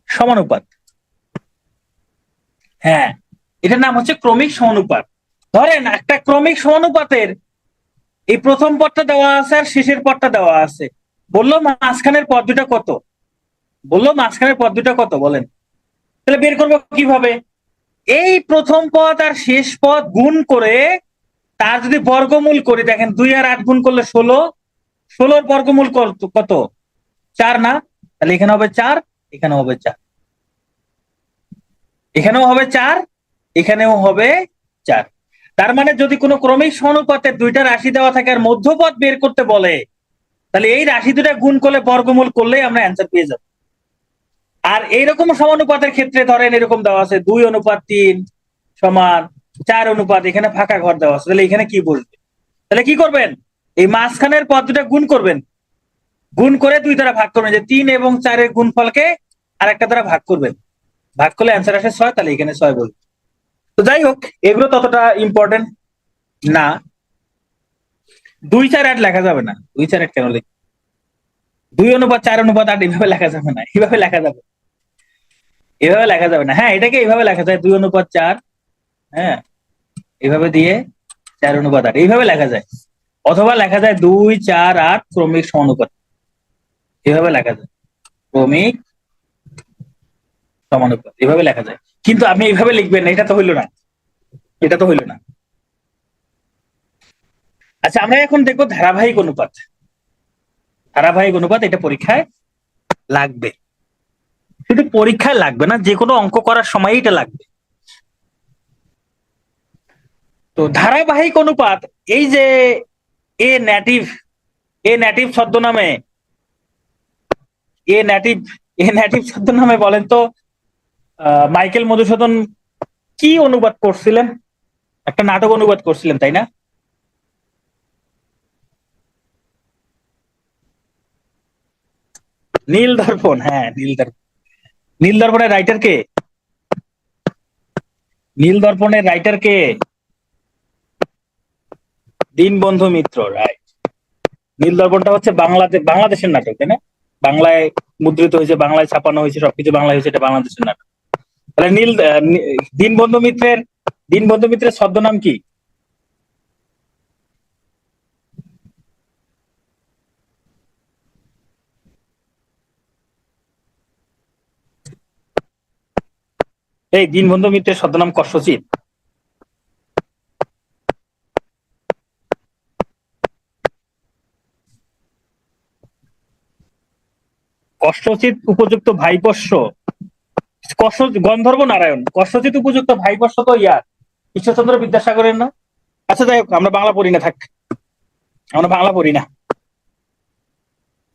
সমানুপাত। হ্যাঁ, এটার নাম হচ্ছে ক্রমিক সমানুপাত। ধরেন একটা ক্রমিক সমানুপাতের এই প্রথম পদটা দেওয়া আছে আর শেষের পদটা দেওয়া আছে, বললো মাঝখানের পদ দুটা কত, বললো মাঝখানের পদ দুটা কত বলেন। তাহলে বের করবো কিভাবে? এই প্রথম পদ আর শেষ পদ গুণ করে তার যদি বর্গমূল করি, দেখেন 2 আর 8 গুণ করলে 16, 16-র বর্গমূল কত? 4 না? তাহলে এখানে হবে 4, এখানেও হবে 4, এখানেও হবে 4, এখানেও হবে 4। তার মানে যদি কোনো ক্রমিক সমানুপাতের দুইটা রাশি দেওয়া থাকে আর মধ্যপদ বের করতে বলে, তাহলে এই রাশি দুটা গুণ করলে বর্গমূল করলেই আমরা অ্যান্সার পেয়ে যাব। আর এইরকম সমানুপাতের ক্ষেত্রে ধরেন এরকম দেওয়া আছে 2:3 সমান 4 এখানে ফাঁকা ঘর দেওয়া আছে, তাহলে এখানে কি বসবে? তাহলে কি করবেন? এই মাঝখানের পদ দুটা গুণ করবেন, গুণ করে 2 দ্বারা ভাগ করবেন, যে 3 এবং 4-এর গুণফলকে আরেকটা দ্বারা ভাগ করবেন, ভাগ করলে অ্যান্সার আসে 6, তাহলে এখানে 6 বলবে। তো যাই হোক, এগুলো ততটা ইম্পর্টেন্ট না। 2, 4, 8 লেখা যাবে না। 2, 4, 8 কেন লিখি? 2:4:8 এইভাবে লেখা যাবে না, এইভাবে লেখা যাবে, এভাবে লেখা যাবে না। হ্যাঁ, এটাকে এইভাবে লেখা যায় 2:4, হ্যাঁ, এইভাবে দিয়ে 4:8 এইভাবে লেখা যায়। অথবা লেখা যায় 2, 4, 8 ক্রমিক সমানুপাত, এভাবে লেখা যায় ক্রমিক সমানুপাত, এভাবে লেখা যায়। কিন্তু আপনি এইভাবে লিখবেন না, এটা তো হইলো না, এটা তো হইলো না। আচ্ছা, আমরা এখন দেখবো ধারাবাহিক অনুপাত। ধারাবাহিক অনুপাত এটা পরীক্ষায় লাগবে, শুধু পরীক্ষায় লাগবে না, যে কোনো অঙ্ক করার সময় এটা লাগবে। তো ধারাবাহিক অনুপাত, এই যে a native, a native ছদ্মনামে, a native, a native ছদ্মনামে বলেন তো মাইকেল মধুসূদন কি অনুবাদ করছিলেন? একটা নাটক অনুবাদ করছিলেন, তাই না? নীল দর্পণ, হ্যাঁ, নীল দর্পণ। নীল দর্পণের রাইটার কে? নীল দর্পণের রাইটার কে? দীনবন্ধু মিত্র, রাইট। নীল দর্পণটা হচ্ছে বাংলাদেশের নাটক, তাই না? বাংলায় মুদ্রিত হয়েছে, বাংলায় ছাপানো হয়েছে, সবকিছু বাংলায় হয়েছে, এটা বাংলাদেশের নাটক। তাহলে দীনবন্ধু মিত্রের, দীনবন্ধু মিত্রের ছদ্মনাম কি? এই দীনবন্ধু মিত্রের ছদ্মনাম কস্যচিৎ। কস্যচিৎ উপযুক্ত ভাইপোষ্য, গন্ধর্ব নারায়ণ। কস্যচিৎ উপযুক্ত ভাইপোষ্য তো ইয়ার ঈশ্বরচন্দ্র বিদ্যাসাগরের না? আচ্ছা, যাই হোক, আমরা বাংলা পড়ি না, থাক, আমরা বাংলা পড়ি না।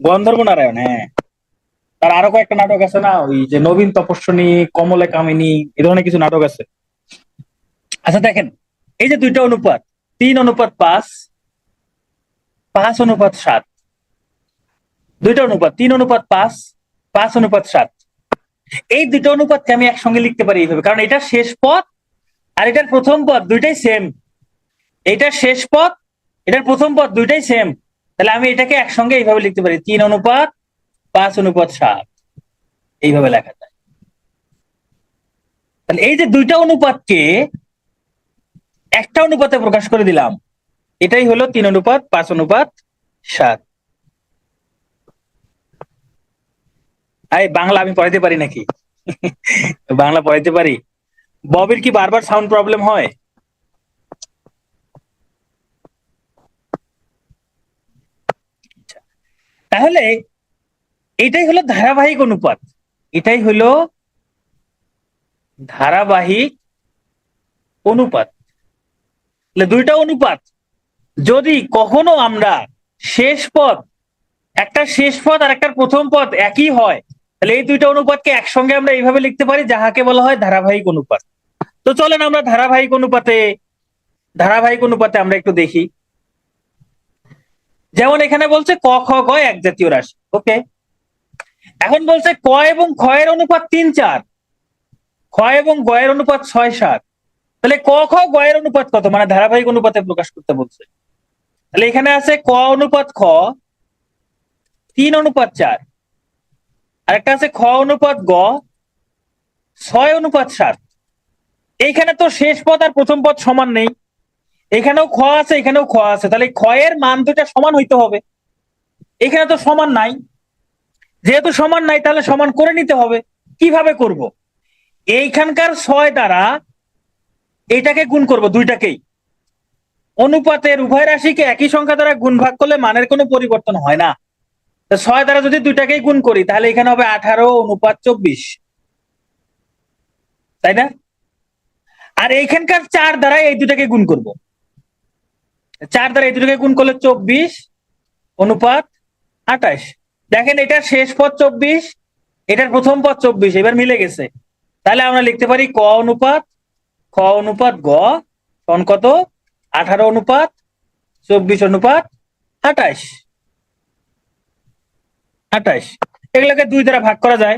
গন্ধর্ব নারায়ণ, হ্যাঁ। তার আরো কয়েকটা নাটক আছে না, ওই যে নবীন তপস্বিনী, কমলে কামিনী, এই ধরনের কিছু নাটক আছে। আচ্ছা দেখেন, এই যে দুইটা অনুপাত, 3:5, 5:7, দুইটা অনুপাত 3:5, 5:7, এই দুইটা অনুপাতকে আমি একসঙ্গে লিখতে পারি এইভাবে, কারণ এটা শেষ পদ আর এটার প্রথম পদ দুইটাই সেম। এইটার শেষ পদ, এটার প্রথম পদ দুইটাই সেম, তাহলে আমি এটাকে একসঙ্গে এইভাবে লিখতে পারি 3:5, 5:7, এইভাবে লেখা যায়। তাহলে এই যে দুইটা অনুপাতকে একটা অনুপাতে প্রকাশ করে দিলাম, এটাই হলো 3:5, 5:7। এই বাংলা আমি পড়াইতে পারি নাকি? বাংলা পড়াইতে পারি। ববির কি বারবার সাউন্ড প্রবলেম হয়? তাহলে এটাই হলো ধারাবাহিক অনুপাত, এটাই হলো ধারাবাহিক অনুপাত। দুইটা অনুপাত যদি কখনো আমরা শেষ পদ একটা শেষ পদ আর একটা প্রথম পদ একই হয়, তাহলে এই দুইটা অনুপাতকে একসঙ্গে আমরা এইভাবে লিখতে পারি, যাহাকে বলা হয় ধারাবাহিক অনুপাত। তো চলেন আমরা ধারাবাহিক অনুপাতে আমরা একটু দেখি। যেমন এখানে বলছে ক খ গ এক জাতীয় রাশি, ওকে। এখন বলছে ক এবং খ এর অনুপাত 3-4, খ এবং গ এর অনুপাত 6-7, তাহলে ক খ গ এর অনুপাত কত, মানে ধারাবাহিক অনুপাতে প্রকাশ করতে বলছে। তাহলে এখানে আছে ক অনুপাত খ 3:4, আর একটা আছে খ অনুপাত গ 6:7। এইখানে তো শেষ পদ আর প্রথম পদ সমান নেই, এখানেও খ আছে এখানেও খ আছে, তাহলে খ এর মান দুটা সমান হইতে হবে। এখানে তো সমান নাই, যেহেতু সমান নাই তাহলে সমান করে নিতে হবে। কিভাবে করব? এইখানকার 6 দ্বারা এইটাকে গুণ করব, দুইটাকেই। অনুপাতের উভয় রাশিকে একই সংখ্যা দ্বারা গুণ ভাগ করলে মানের কোনো পরিবর্তন হয় না। 6 দ্বারা যদি দুইটাকেই গুণ করি তাহলে এখানে হবে 18:24, তাই না? আর এইখানকার 4 দ্বারা এই দুটাকে গুণ করব, 4 দ্বারা এই দুটাকে গুণ করলে 24:28। দেখেন এটার শেষ পদ 24, এটার প্রথম পদ 24, এবার মিলে গেছে। তাহলে আমরা লিখতে পারি ক অনুপাত খ অনুপাত গ সমান কত, 18:24:28। এগুলোকে 2 দ্বারা ভাগ করা যায়,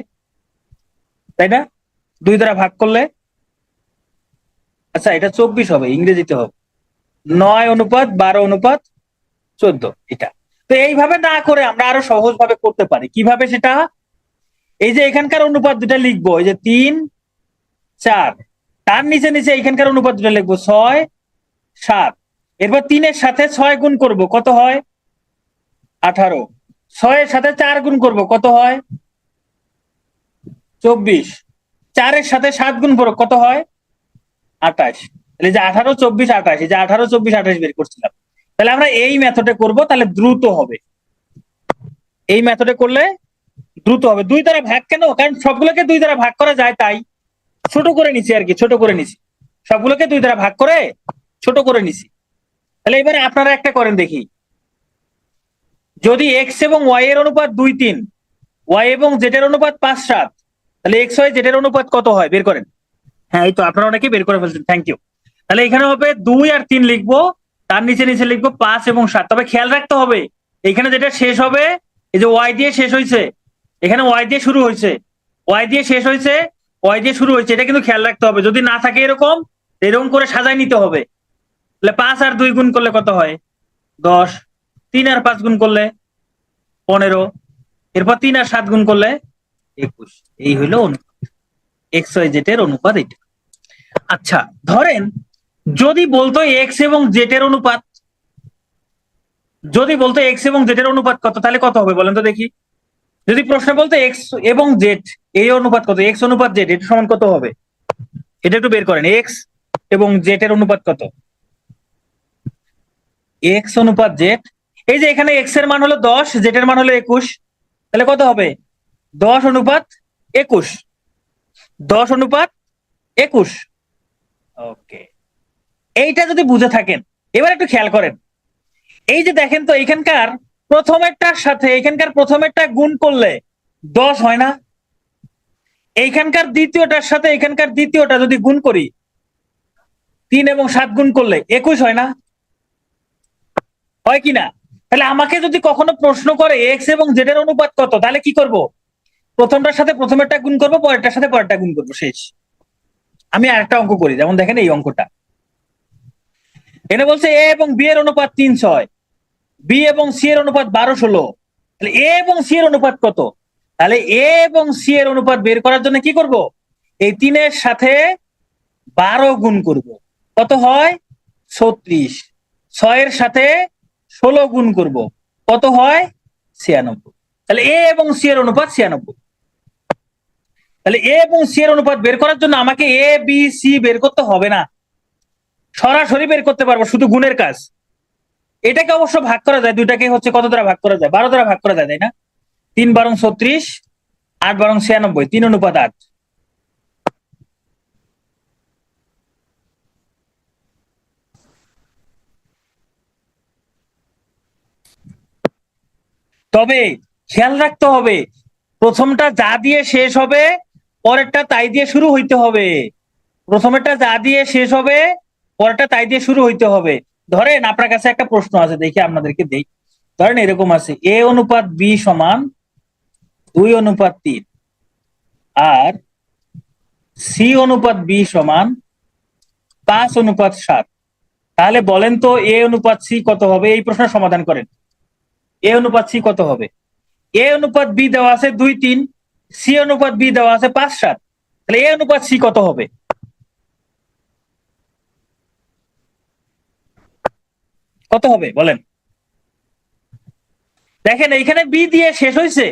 তাই না? 2 দ্বারা ভাগ করলে, আচ্ছা এটা 24 হবে, ইংরেজিতে হবে 9:12:14, এটা। তো এইভাবে না করে আমরা আরো সহজ ভাবে করতে পারি। কিভাবে সেটা? এই যে এখানকার অনুপাত দুটা লিখবো, এই যে 3-4, তার নিচে নিচে এখানকার অনুপাত দুটা লিখবো 6-7, এরপর 3-এর সাথে 6 গুণ করব, কত হয় 18, 6-এর সাথে 4 গুণ করব, কত হয় 24, 4-এর সাথে 7 গুণ করব, কত হয় 28। তাহলে যে 18-24-28, এই যে 18-24-28 বের করছিলাম। তাহলে আমরা এই মেথডে করব, তাহলে দ্রুত হবে। এই মেথডে করলে দ্রুত হবে। 2 দ্বারা ভাগ কেন? কারণ সবগুলোকে 2 দ্বারা ভাগ করা যায়, তাই ছোট করে নিছি আর কি, ছোট করে নিছি, সবগুলোকে 2 দ্বারা ভাগ করে ছোট করে নিছি। তাহলে এবারে আপনারা একটা করেন দেখি, যদি এক্স এবং ওয়াই এর অনুপাত 2-3, ওয়াই এবং জেড এর অনুপাত 5-7, তাহলে এক্স ওয়াই জেড এর অনুপাত কত হয় বের করেন। হ্যাঁ এই তো আপনারা অনেকেই বের করে ফেলছেন, থ্যাংক ইউ। তাহলে এখানে হবে 2 আর 3 লিখবো, তার নিচে নিচে লিখবো 5 এবং 7। তবে খেয়াল রাখতে হবে এখানে যেটা শেষ হবে, এই যে ওয়াই দিয়ে শেষ হয়েছে, এখানে ওয়াই দিয়ে শুরু হয়েছে, ওয়াই দিয়ে শেষ হয়েছে, ওয়াই দিয়ে শুরু হয়েছে, এটা কিন্তু খেয়াল রাখতে হবে। যদি না থাকে এরকম, এরকম করে সাজাই নিতে হবে। তাহলে 5 আর 2 গুণ করলে কত হয় 10, 3 আর 5 গুণ করলে 15, এরপর 3 আর 7 গুণ করলে 21। এই হইলো অনুপাত, এক্স ওয়াই জেড এর অনুপাত এটা। আচ্ছা ধরেন যদি বলতো এক্স এবং জেড এর অনুপাত, যদি বলতো এক্স এবং জেড এর অনুপাত কত, তাহলে কত হবে বলেন তো দেখি। যদি প্রশ্ন বলতো এক্স এবং জেড এই অনুপাত কত, এক্স অনুপাত জেড, এটা সমান কত হবে, এটা একটু বের করেন। এক্স এবং জেড এর অনুপাত কত, এক্স অনুপাত জেড, এই যে এখানে এক্স এর মান হলো 10, জেড এর মান হলো 21, তাহলে কত হবে 10:21, 10:21। ওকে, এইটা যদি বুঝে থাকেন এবার একটু খেয়াল করেন। এই যে দেখেন তো এখানকার প্রথমেরটার সাথে এখানকার প্রথমেরটা গুণ করলে 10 হয় না, এইখানকার দ্বিতীয়টার সাথে এখানকার দ্বিতীয়টা যদি গুণ করি 3 এবং 7 গুণ করলে 21 হয় না, হয় কি না? তাহলে আমাকে যদি কখনো প্রশ্ন করে এক্স এবং জেড এর অনুপাত কত, তাহলে কি করব, প্রথমটার সাথে প্রথমেরটা গুণ করব, পরেরটার সাথে পরেরটা গুণ করব, শেষ। আমি আরেকটা অঙ্ক করি, যেমন দেখেন এই অঙ্কটা, এনে বলছে এ এবং বি এর অনুপাত 3-6, বি এবং সি এর অনুপাত 12-16, তাহলে এ এবং সি এর অনুপাত কত? তাহলে এ এবং সি এর অনুপাত বের করার জন্য কি করব, এই 3-এর সাথে 12 গুণ করব, কত হয় 36, 6-এর সাথে 16 গুণ করব, কত হয় 96। তাহলে এ এবং সি এর অনুপাত 96। তাহলে এ এবং সি এর অনুপাত বের করার জন্য আমাকে এ বি সি বের করতে হবে না, সরাসরি বের করতে পারবো, শুধু গুণের কাজ। এটাকে অবশ্য ভাগ করা যায়, দুইটাকে হচ্ছে কত দ্বারা ভাগ করা যায়, 12 দ্বারা ভাগ করা যায়, তাই না? 3-12-36, 8-12-96, 3:8। তো তবে খেয়াল রাখতে হবে প্রথমটা যা দিয়ে শেষ হবে পরেরটা তাই দিয়ে শুরু হইতে হবে। প্রথমেরটা যা দিয়ে শেষ হবে পরেরটা তাই দিয়ে শুরু হইতে হবে। ধরেন আপনার কাছে একটা প্রশ্ন আছে, দেখি আপনাদেরকে দেই। ধরেন এরকম আছে A/B সমান 2/3 আর C/B সমান 5/7। তাহলে বলেন তো A/C কত হবে? এই প্রশ্নের সমাধান করেন। A/C কত হবে? A/B দেওয়া আছে 2-3, C/B দেওয়া আছে 5-7। তাহলে A/C কত হবে? কত হবে বলেন? দেখেন এইখানে বি দিয়ে শেষ হয়েছে,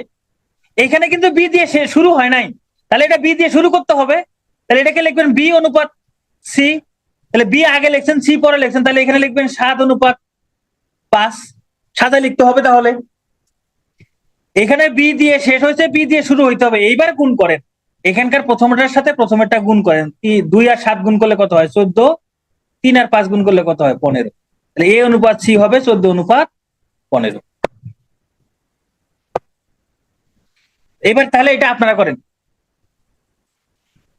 এইখানে কিন্তু বি দিয়ে শুরু হয় নাই। তাহলে এটা বি দিয়ে শুরু করতে হবে। তাহলে এটাকে লিখবেন B/C। তাহলে বি আগে লিখছেন, সি পরে লিখছেন, তাহলে এখানে লিখবেন 7/5। সাথে লিখতে হবে। তাহলে এখানে বি দিয়ে শেষ হয়েছে, বি দিয়ে শুরু হইতে হবে। এইবার গুণ করেন, এখানকার প্রথমটার সাথে প্রথমেরটা গুণ করেন। 2 আর 7 গুণ করলে কত হয়? 14। 3 আর 5 গুণ করলে কত হয়? 15। তাহলে A/C হবে 14/15। এবার তাহলে এটা আপনারা করেন।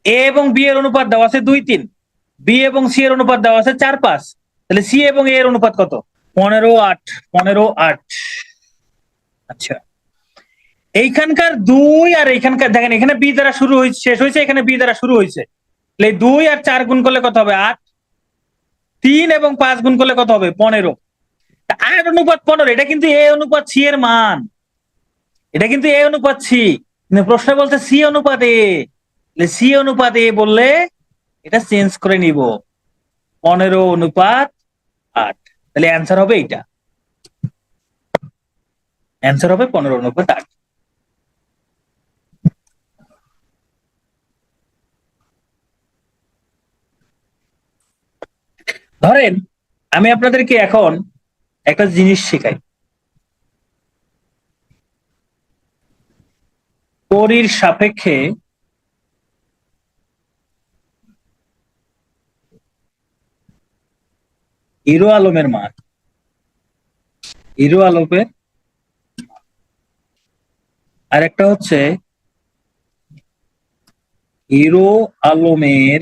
এ এবং বি এর অনুপাত দেওয়া আছে 2-3, বি এবং সি এর অনুপাত দেওয়া আছে 4-5। তাহলে সি এবং এ এর অনুপাত কত? 15-8। 15-8। আচ্ছা, এইখানকার 2 আর এইখানকার দেখেন, এখানে বি দ্বারা শুরু হয়েছে, শেষ হয়েছে, এখানে বি দ্বারা শুরু হয়েছে। তাহলে 2 আর 4 গুণ করলে কত হবে? 8। 3 এবং 5 গুণ করলে কত হবে? 15। 8/15। এটা কিন্তু A/C এর মান, এটা কিন্তু A/C। প্রশ্ন বলছে C/A। C/A বললে এটা চেঞ্জ করে নিব 15/8। তাহলে অ্যান্সার হবে এইটা, অ্যান্সার হবে 15/8। ধরেন আমি আপনাদেরকে এখন একটা জিনিস শেখাই। পরীর সাপেক্ষে হিরো আলমের মান, হিরো আলমের, আর একটা হচ্ছে হিরো আলমের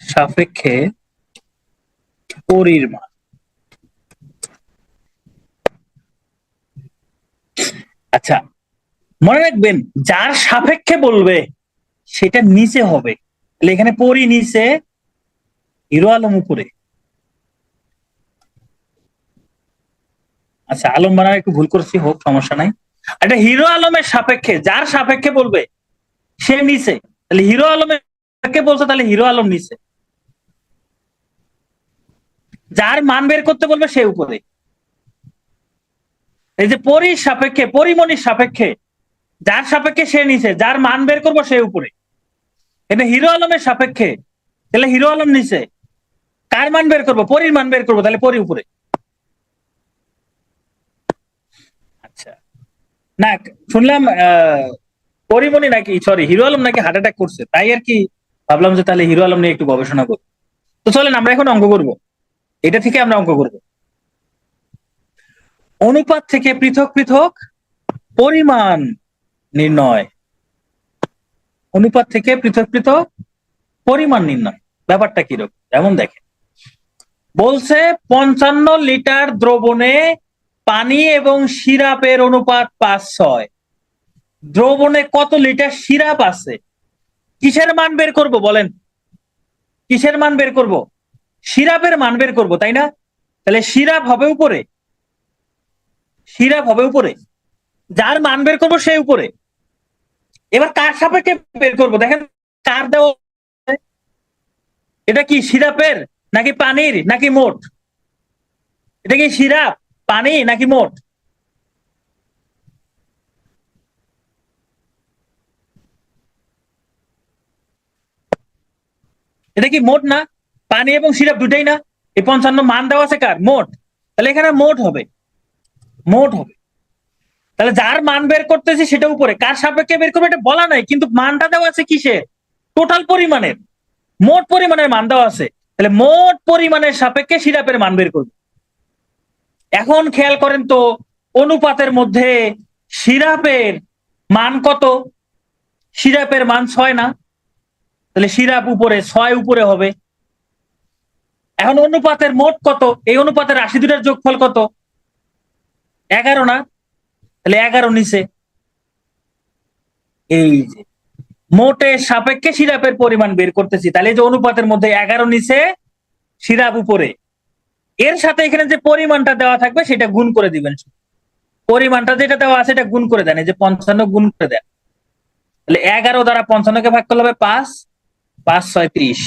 সাপেক্ষে পরীর মান। আচ্ছা, মনে রাখবেন যার সাপেক্ষে বলবে সেটা নিচে হবে। তাহলে এখানে পরী নিচে, হিরো আলম উপরে। আচ্ছা, আলম বানান একটু ভুল করছি, হোক, সমস্যা নাই। এটা হিরো আলমের সাপেক্ষে, যার সাপেক্ষে বলবে সে নিচে। তাহলে হিরো আলমের সাপেক্ষে বলছে, তাহলে হিরো আলম নিচে। যার মান বের করতে বলবে সে উপরে। এই যে পরীর সাপেক্ষে, পরিমণির সাপেক্ষে, যার সাপেক্ষে সে নিচে, যার মান বের করবো সে উপরে। এটা হিরো আলমের সাপেক্ষে, তাহলে হিরো আলম নিচে। কার মান বের করবো? পরীর মান বের করবো, তাহলে পরী উপরে। আচ্ছা, না শুনলাম পরিমণি নাকি, সরি, হিরো আলম নাকি হার্ট অ্যাটাক করছে, তাই আর কি ভাবলাম যে তাহলে হিরো আলম নিয়ে একটু গবেষণা করবো। তো চলেন আমরা এখন অঙ্ক করব, এটা থেকে আমরা অঙ্ক করব। অনুপাত থেকে পৃথক পৃথক পরিমাণ নির্ণয়। অনুপাত থেকে পৃথক পৃথক পরিমাণ নির্ণয়, ব্যাপারটা কিরকম? যেমন দেখেন, বলছে 55 লিটার দ্রবণে পানি এবং সিরাপের অনুপাত 5:6। দ্রবণে কত লিটার সিরাপ আছে? কিসের মান বের করব বলেন? কিসের মান বের করব? সিরাপের মান বের করব, তাই না? তাহলে সিরাপ হবে উপরে, সিরাপ হবে উপরে, যার মান বের করবো সে উপরে। এবার কার সাপেক্ষে বের করব? দেখেন কার দেওয়া, এটা কি সিরাপের নাকি পানির নাকি মোট? এটা কি সিরাপ, পানি নাকি মোট? এটা কি মোট না? পানি এবং সিরাপ দুটাই না? এই 55 মান দেওয়া আছে কার? মোট। তাহলে এখানে মোট হবে, মোট হবে। তাহলে যার মান বের করতেছি সেটা উপরে, কার সাপেক্ষে বের করবে এটা বলা নাই, কিন্তু মানটা দেওয়া আছে কিসের? টোটাল পরিমাণের, মোট পরিমাণের মান দেওয়া আছে। তাহলে মোট পরিমাণের সাপেক্ষে সিরাপের মান বের করবে। এখন খেয়াল করেন তো অনুপাতের মধ্যে সিরাপের মান কত? সিরাপের মান 6 না? তাহলে সিরাপ উপরে, 6 উপরে হবে। এখন অনুপাতের মোট কত? এই অনুপাতের রাশি দুটার যোগফল কত? 11 না? তাহলে 11 নিচে। এই যে মোটের সাপেক্ষে সিরাপের পরিমাণ বের করতেছি, তাহলে যে অনুপাতের মধ্যে 11 নিচে, সিরাপ উপরে, এর সাথে এখানে যে পরিমাণটা দেওয়া থাকবে সেটা গুণ করে দিবেন। পরিমাণটা যেটা দেওয়া আছে এটা গুণ করে দেন, এই যে 55 গুণ করে দেন। তাহলে 11 দ্বারা 55 ভাগ করলে হবে 5, 5 6 30।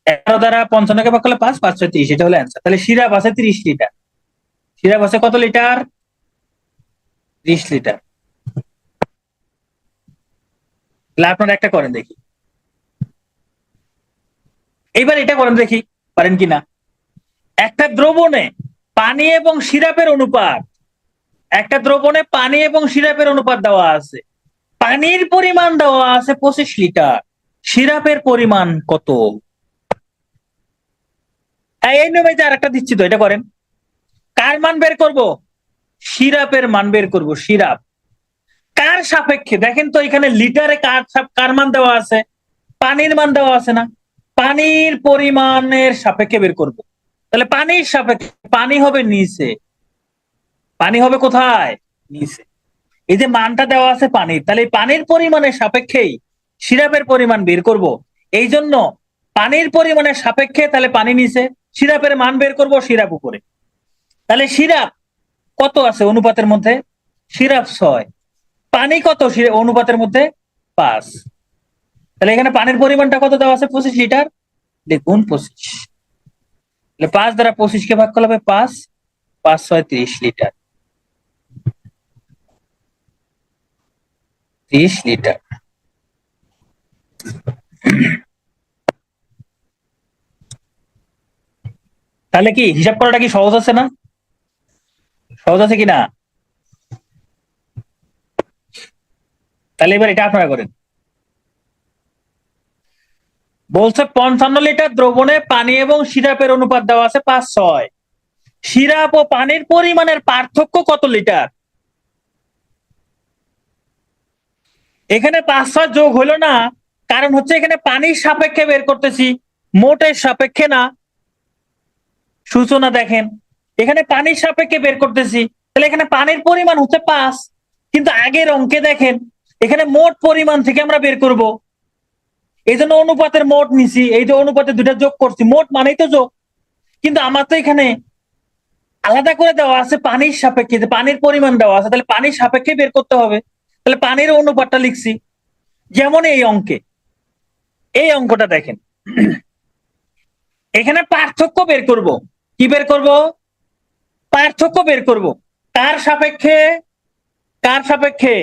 11 দ্বারা 55 ভাগ করলে 5, 5 6 30, এটা হলো অ্যান্সার। তাহলে সিরাপ আছে 30 লিটার। সিরাপ আছে কত লিটার? 30 লিটার। তাহলে আপনারা একটা করেন দেখি, এইবার এটা করেন দেখি পারেন কিনা। একটা দ্রবণে পানি এবং সিরাপের অনুপাত, একটা দ্রবণে পানি এবং সিরাপের অনুপাত দেওয়া আছে। পানির পরিমাণ দেওয়া আছে 25 লিটার, সিরাপের পরিমাণ কত? এই নিয়মে যে আরেকটা দিচ্ছি তো, এটা করেন। কার মান বের করব? সিরাপের মান বের করব। সিরাপ কার সাপেক্ষে? দেখেন তো এখানে লিটারে কার মান দেওয়া আছে? পানির মান দেওয়া আছে না? পানির পরিমাণের সাপেক্ষে বের করব। তাহলে পানির সাপেক্ষে পানি হবে নিচে। পানি হবে কোথায়? নিচে। এই যে মানটা দেওয়া আছে পানির, তাহলে পানির পরিমাণের সাপেক্ষেই সিরাপের পরিমাণ বের করব। এই জন্য পানির পরিমাণের সাপেক্ষে তাহলে পানি নিচে, সিরাপের মান বের করব সিরাপ উপরে। তাহলে সিরাপ কত আছে অনুপাতের মধ্যে? সিরাপ 6। পানি কত অনুপাতের মধ্যে? 5। তাহলে এখানে পানির পরিমাণটা কত দেওয়া আছে? 25 লিটার। দেখুন 25, তাহলে 5 দ্বারা 25 ভাগ করলে হবে 5, 5 6 30 লিটার। 30 লিটার। তাহলে কি হিসাব করাটা কি সহজ আছে না? সহজ আছে কিনা? তাহলে এবার এটা আপনারা করেন। বলছে 55 লিটার দ্রবণে পানি এবং সিরাপের অনুপাত দেওয়া আছে 5 6। সিরাপ ও পানির পরিমাণের পার্থক্য কত লিটার? এখানে 5 6 যোগ হলো না, কারণ হচ্ছে এখানে পানির সাপেক্ষে বের করতেছি, মোটের সাপেক্ষে না। সূচনা দেখেন, এখানে পানির সাপেক্ষে বের করতেছি, তাহলে এখানে পানির পরিমাণ হচ্ছে 5, কিন্তু আগের অঙ্কে দেখেন এখানে মোট পরিমাণ থেকে আমরা বের করব। এই জন্য অনুপাতের মোট নিছি, এই যে অনুপাতে দুটা যোগ করছি, মোট মানেই তো যোগ। কিন্তু আমার তো এখানে আলাদা করে দেওয়া আছে পানির সাপেক্ষে, যে পানির পরিমাণ দেওয়া আছে, তাহলে পানির সাপেক্ষে বের করতে হবে। তাহলে পানির অনুপাতটা লিখছি। যেমন এই অঙ্কে, এই অঙ্কটা দেখেন, এখানে পার্থক্য বের করব। কি বের করব? পার্থক্য বের করব। কার সাপেক্ষে? কার সাপেক্ষে?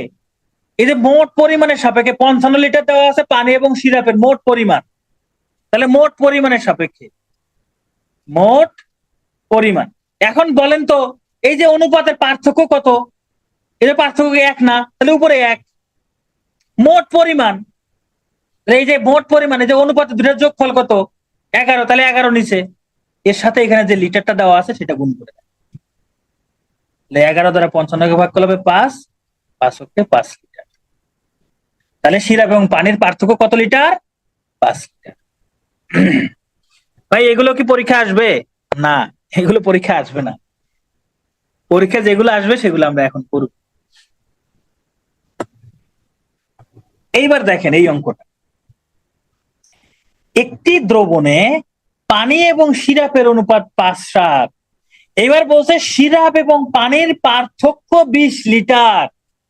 এই যে মোট পরিমাণের সাপেক্ষে 55 লিটার দেওয়া আছে পানি এবং সিরাপের মোট পরিমাণ, তাহলে মোট পরিমাণের সাপেক্ষে, মোট পরিমাণ। এখন বলেন তো এই যে অনুপাতের পার্থক্য কত? এই যে পার্থক্য 1 না, তাহলে উপরে 1। মোট পরিমাণ, এই যে মোট পরিমাণ, এই যে অনুপাতের দুটার যোগফল কত? 11, তাহলে 11 নিচে। এর সাথে এখানে যে লিটারটা দেওয়া আছে সেটা গুণ করে দেন। 11 দ্বারা 55 ভাগ করলে হবে 5, 5 হচ্ছে 5 লিটার। তাহলে সিরাপ এবং পানির পার্থক্য কত লিটার? 5 লিটার। ভাই এগুলো কি পরীক্ষা আসবে? না, এগুলো পরীক্ষা আসবে না। পরীক্ষা যেগুলো আসবে সেগুলো আমরা এখন করব। এইবার দেখেন এই অঙ্কটা, একটি দ্রবণে পানি এবং সিরাপের অনুপাত 5:7। এবার বলছে সিরাপ এবং পানির পার্থক্য 20 লিটার।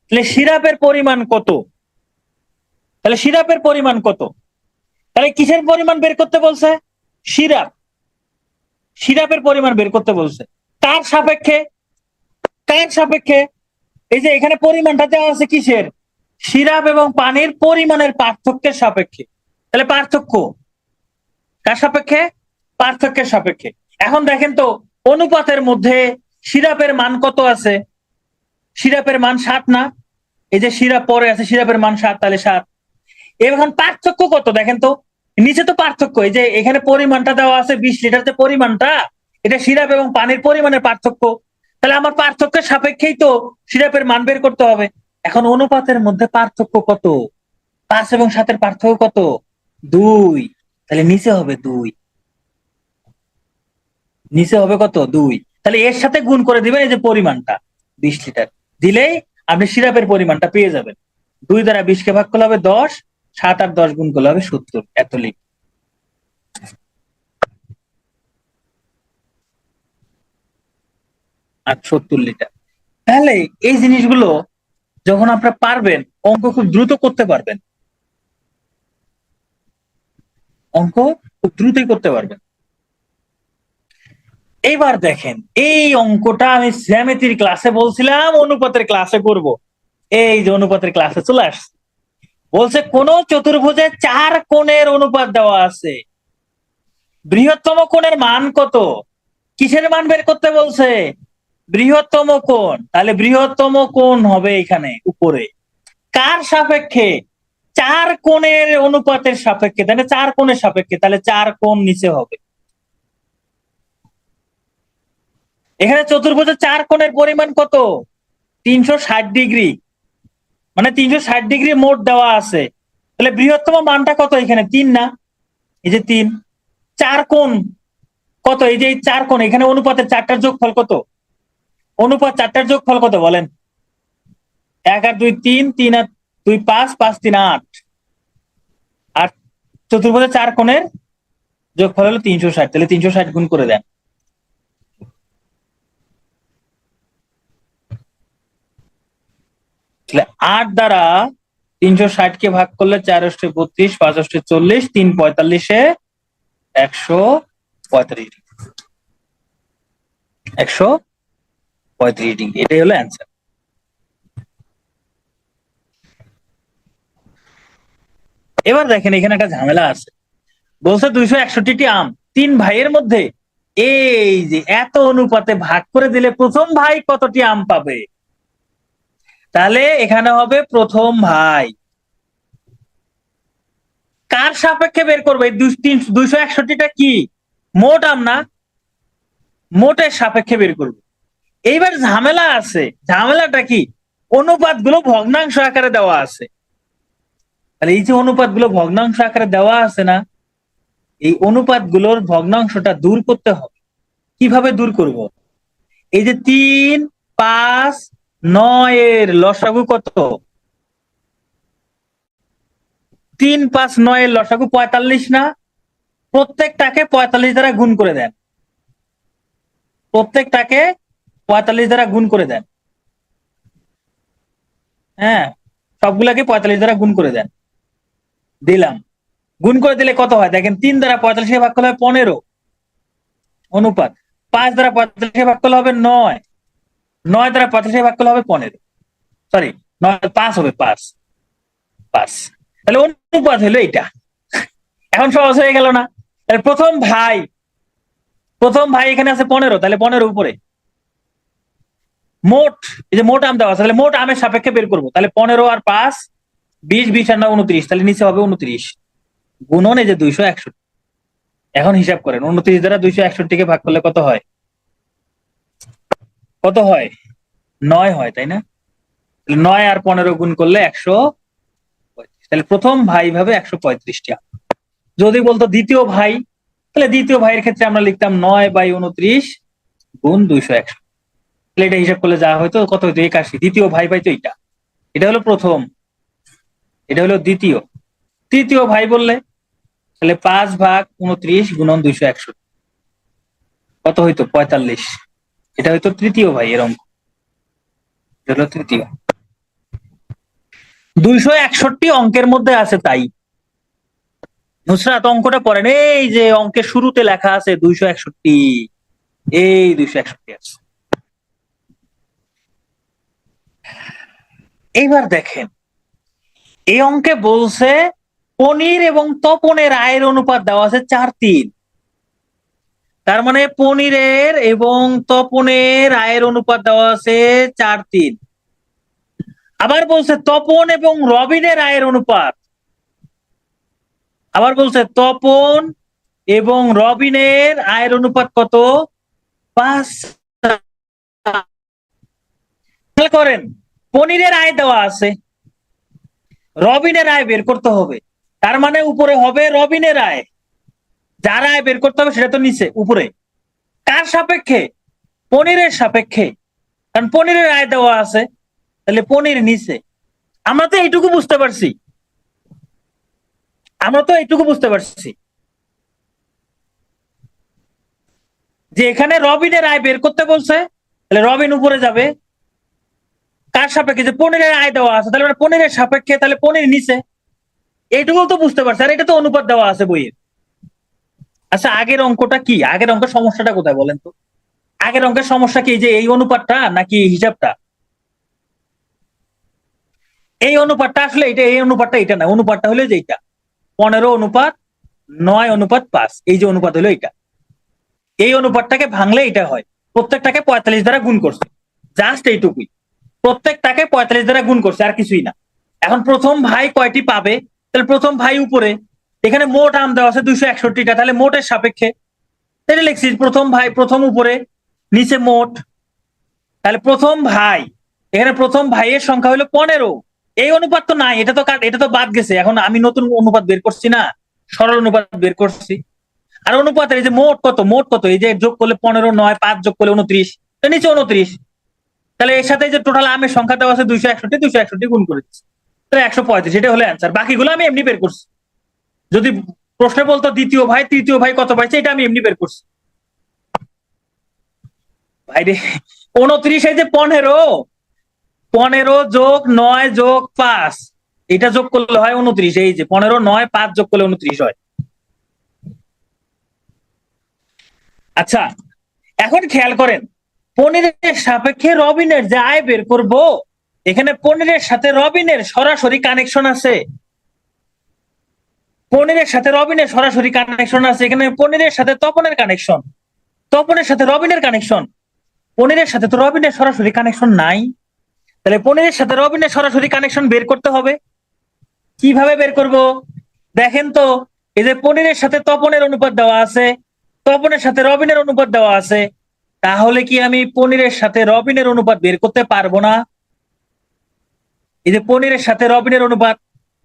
তাহলে সিরাপের পরিমাণ কত? তাহলে সিরাপের পরিমাণ কত? তাহলে কিসের পরিমাণ বের করতে বলছে? সিরাপ। সিরাপের পরিমাণ বের করতে বলছে। কার সাপেক্ষে? কার সাপেক্ষে? এই যে এখানে পরিমাণটা দেওয়া আছে কিসের? সিরাপ এবং পানির পরিমাণের পার্থক্যের সাপেক্ষে। তাহলে পার্থক্য কার সাপেক্ষে? পার্থক্যের সাপেক্ষে। এখন দেখেন তো অনুপাতের মধ্যে সিরাপের মান কত আছে? সিরাপের মান 7 না? এই যে সিরাপ পরে আছে, সিরাপের মান 7, তাহলে 7। এখন পার্থক্য কত দেখেন তো? নিচে তো পার্থক্য, এই যে এখানে পরিমাণটা দেওয়া আছে 20 লিটার, যে পরিমাণটা এটা সিরাপ এবং পানির পরিমাণের পার্থক্য, তাহলে আমার পার্থক্যের সাপেক্ষেই তো সিরাপের মান বের করতে হবে। এখন অনুপাতের মধ্যে পার্থক্য কত? 5 এবং 7-এর পার্থক্য কত? 2। তাহলে নিচে হবে 2, নিচে হবে কত? 2। তাহলে এর সাথে গুণ করে দিবেন এই যে পরিমাণটা 20 লিটার, দিলেই আপনি সিরাপের পরিমাণটা পেয়ে যাবেন। 2 দ্বারা 20-কে ভাগ করলে হবে 10, 7 আর 10 গুণ করলে হবে 70, এত লিটার। আর 70 লিটার। তাহলে এই জিনিসগুলো যখন আপনারা পারবেন, অঙ্ক খুব দ্রুত করতে পারবেন, অঙ্ক খুব দ্রুতই করতে পারবেন। এইবার দেখেন, এই অঙ্কটা আমি জ্যামিতির ক্লাসে বলছিলাম অনুপাতের ক্লাসে করব। এই যে অনুপাতের ক্লাসে চলে আসছে, বলছে কোন চতুর্ভুজে 4 কোণের অনুপাত দেওয়া আছে, বৃহত্তম কোণের মান কত? কিসের মান বের করতে বলছে? বৃহত্তম কোণ। তাহলে বৃহত্তম কোণ হবে এখানে উপরে, কার সাপেক্ষে? 4 কোণের অনুপাতের সাপেক্ষে, তাহলে 4 কোণের সাপেক্ষে, তাহলে 4 কোণ নিচে হবে। এখানে চতুর্ভুজের 4 কোণের পরিমাণ কত? 360 ডিগ্রি, মানে 360 ডিগ্রি মোট দেওয়া আছে। তাহলে বৃহত্তম মানটা কত? এখানে 3 না? এই যে 3। 4 কোণ কত? এই যে 4 কোণ, এখানে অনুপাতের 4টার যোগফল কত? অনুপাত 4টার যোগফল কত বলেন? 1 আর 2 3, 3 আর 2 5, 5 3 8। আর চতুর্ভুজের 4 কোণের যোগফল হলো 360, তাহলে 360 গুণ করে দেন। তাহলে 8 দ্বারা 360-কে ভাগ করলে 4 অষ্টে 32, 5 অষ্টে 40, 3 45-এ 135 ডিগ্রি, 135 ডিগ্রি, এটাই হলো অ্যান্সার। এবার দেখেন এখানে একটা ঝামেলা আছে, বলছে 261টি আম 3 ভাইয়ের মধ্যে এই যে এত অনুপাতে ভাগ করে দিলে প্রথম ভাই কতটি আম পাবে? তাহলে এখানে হবে প্রথম ভাই কার সাপেক্ষে বের করবে? 261টা কি মোট আম না? মোটের সাপেক্ষে বের করবে। এইবার ঝামেলা আছে, ঝামেলাটা কি? অনুপাত গুলো ভগ্নাংশ আকারে দেওয়া আছে। তাহলে এই যে অনুপাত গুলো ভগ্নাংশ আকারে দেওয়া আছে না, এই অনুপাত গুলোর ভগ্নাংশটা দূর করতে হবে। কিভাবে দূর করব? এই যে 3, 5, 9 এর লসাগু কত? 3, 5, 9 এর লসাগু 45 না? প্রত্যেকটাকে 45 দ্বারা গুণ করে দেন, প্রত্যেকটাকে 45 দ্বারা গুণ করে দেন। হ্যাঁ, সবগুলাকে 45 দ্বারা গুণ করে দেন। দিলাম, গুণ করে দিলে কত হয় দেখেন? 3 দ্বারা 45-কে ভাগ করলে হবে 15 অনুপাত, 5 দ্বারা 45-কে ভাগ করলে হবে 9, 9 দ্বারা 45-কে ভাগ করলে হবে 15, সরি 5 হবে, 5 5। তাহলে অনুপাত হলো এটা। এখন সহজ হয়ে গেল না? তাহলে প্রথম ভাই, প্রথম ভাই এখানে আছে 15, তাহলে 15 উপরে মোট, এই যে মোট আম দেওয়া আছে, তাহলে মোট আমের সাপেক্ষে বের করবো। তাহলে 15 আর 5, 20, 20 আর 9 29, তাহলে নিচে হবে 29 গুণন এই যে 261। এখন হিসাব করেন 29 দ্বারা 261-কে ভাগ করলে কত হয়? কত হয়? 9 হয়, তাই না? 9 আর 15 গুণ করলে 135, তাহলে প্রথম ভাই ভাবে 135টি। যদি বলতো দ্বিতীয় ভাই, তাহলে দ্বিতীয় ভাইয়ের ক্ষেত্রে আমরা লিখতাম 9/29 গুণ 261। তাহলে এটা হিসাব করলে যা হয়তো কত হইতো? 81। দ্বিতীয় ভাই পাইতো এটা, এটা হলো প্রথম, এটা হলো দ্বিতীয়। তৃতীয় ভাই বললে তাহলে 5/29 গুণন 261 কত হইতো? 45। এটা হয়তো তৃতীয় ভাই এর অঙ্ক, এটা হলো তৃতীয়। 261 অঙ্কের মধ্যে আছে, তাই নুসরাত অঙ্কটা পড়েন। এই যে অঙ্কের শুরুতে লেখা আছে 261, এই 261 আছে। এইবার দেখেন এই অঙ্কে বলছে পনির এবং তপনের আয়ের অনুপাত দেওয়া আছে 4:3। তার মানে পনিরের এবং তপনের আয়ের অনুপাত দেওয়া আছে 4:3। আবার বলছে তপন এবং রবিনের আয়ের অনুপাত আবার বলছে তপন এবং রবিনের আয়ের অনুপাত কত? 5। খেয়াল করেন, পনিরের আয় দেওয়া আছে, রবিনের আয় বের করতে হবে। তার মানে উপরে হবে রবিনের আয়, যার আয় বের করতে হবে সেটা তো নিচে উপরে। কার সাপেক্ষে? পনিরের সাপেক্ষে, কারণ পনিরের আয় দেওয়া আছে, তাহলে পনির নিচে। আমরা তো এইটুকু বুঝতে পারছি, আমরা তো এইটুকু বুঝতে পারছি যে এখানে রবিনের আয় বের করতে বলছে, তাহলে রবিন উপরে যাবে। কার সাপেক্ষে? যে পনিরের আয় দেওয়া আছে, তাহলে মানে পনিরের সাপেক্ষে, তাহলে পনির নিচে। এইটুকু তো বুঝতে পারছি, আর এটা তো অনুপাত দেওয়া আছে বইয়ে। আচ্ছা, আগের অঙ্কটা কি? আগের অঙ্কের সমস্যাটা কোথায় বলেন তো? আগের অঙ্কের সমস্যা কি, যে এই অনুপাতটা নাকি হিসাবটা? এই অনুপাতটা আসলে এটা, এই অনুপাতটা এটা না, অনুপাতটা হলো যে এইটা 15:9:5, এই যে অনুপাত হলো এটা। এই অনুপাতটাকে ভাঙলে এটা হয়, প্রত্যেকটাকে 45 দ্বারা গুণ করছে, জাস্ট এইটুকুই। প্রত্যেকটাকে 45 দ্বারা গুণ করছে, আর কিছুই না। এখন প্রথম ভাই কয়টি পাবে? তাহলে প্রথম ভাই উপরে, এখানে মোট আম দেওয়া আছে 261টা, তাহলে মোটের সাপেক্ষে এটা লিখছি, প্রথম ভাই প্রথম উপরে, নিচে মোট। তাহলে প্রথম ভাই, এখানে প্রথম ভাইয়ের সংখ্যা হলো 15। এই অনুপাত তো নাই, এটা তো বাদ গেছে। এখন আমি নতুন অনুপাত বের করছি না, সরল অনুপাত বের করছি। আর অনুপাতের এই যে মোট কত, মোট কত, এই যে যোগ করলে 15, 9, 5 যোগ করলে 29, নিচে 29। তাহলে এর সাথে যে টোটাল আমের সংখ্যা দেওয়া আছে 261, 261 গুণ করে দিচ্ছি, তাহলে 135। এটা হলো অ্যান্সার। বাকিগুলো আমি এমনি বের করছি। যদি প্রশ্নে বলতো দ্বিতীয় ভাই তৃতীয় ভাই কত পাইছে, এটা আমি এমনি বের করছি। ভাইরে, 29, এই যে 15, 15+9+5, এটা যোগ করলে হয় 29। এই যে 15, 9, 5 যোগ করলে 29 হয়। আচ্ছা, এখন খেয়াল করেন, পনিরের সাপেক্ষে রবিনের যে আয় বের করব, এখানে পনিরের সাথে রবিনের সরাসরি কানেকশন আছে। পনিরের সাথে রবিনের সরাসরি কানেকশন আছে। এখানে পনিরের সাথে তপনের কানেকশন, তপনের সাথে রবিনের কানেকশন। পনিরের সাথে তো রবিনের সরাসরি কানেকশন নাই, তাহলে পনিরের সাথে রবিনের সরাসরি কানেকশন বের করতে হবে। কিভাবে বের করব? দেখেন তো, এই যে পনিরের সাথে তপনের অনুপাত দেওয়া আছে, তপনের সাথে রবিনের অনুপাত দেওয়া আছে, তাহলে কি আমি পনিরের সাথে রবিনের অনুপাত বের করতে পারবো না? এই যে পনিরের সাথে রবিনের অনুপাত,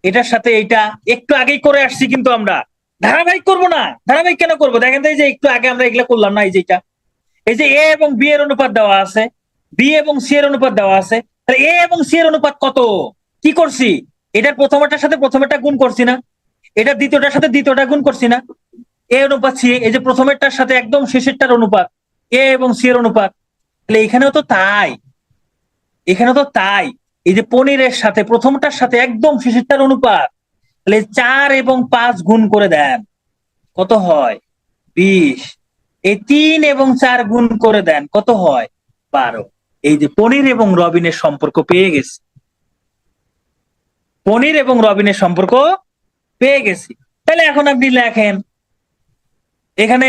এটার সাথে এইটা একটু আগেই করে আসছি, কিন্তু আমরা ধারাবাহিক করব না। ধারাবাহিক কেন করবো? দেখেন তো, এই যে একটু আগে আমরা এগুলা করলাম না, এই যে এটা, এই যে এ এবং বি এর অনুপাত দেওয়া আছে, বি এবং সি এর অনুপাত দেওয়া আছে, তাহলে এ এবং সি এর অনুপাত কত? কি করছি? এটার প্রথমটার সাথে প্রথমেরটা গুণ করছি না, এটা দ্বিতীয়টার সাথে দ্বিতীয়টা গুণ করছি না। এ অনুপাত সি, এই যে প্রথমেরটার সাথে একদম শেষেরটার অনুপাত, এ এবং সি এর অনুপাত। তাহলে এখানেও তো তাই, এখানেও তো তাই। এই যে পনিরের সাথে প্রথমটার সাথে একদম শেষেরটার অনুপাত, তাহলে 4 এবং 5 গুণ করে দেন, কত হয়? 20। এই 3 এবং 4 গুণ করে দেন, কত হয়? 12। এই যে পনির এবং রবিনের সম্পর্ক পেয়ে গেছি, পনির এবং রবিনের সম্পর্ক পেয়ে গেছি। তাহলে এখন আপনি লেখেন, এখানে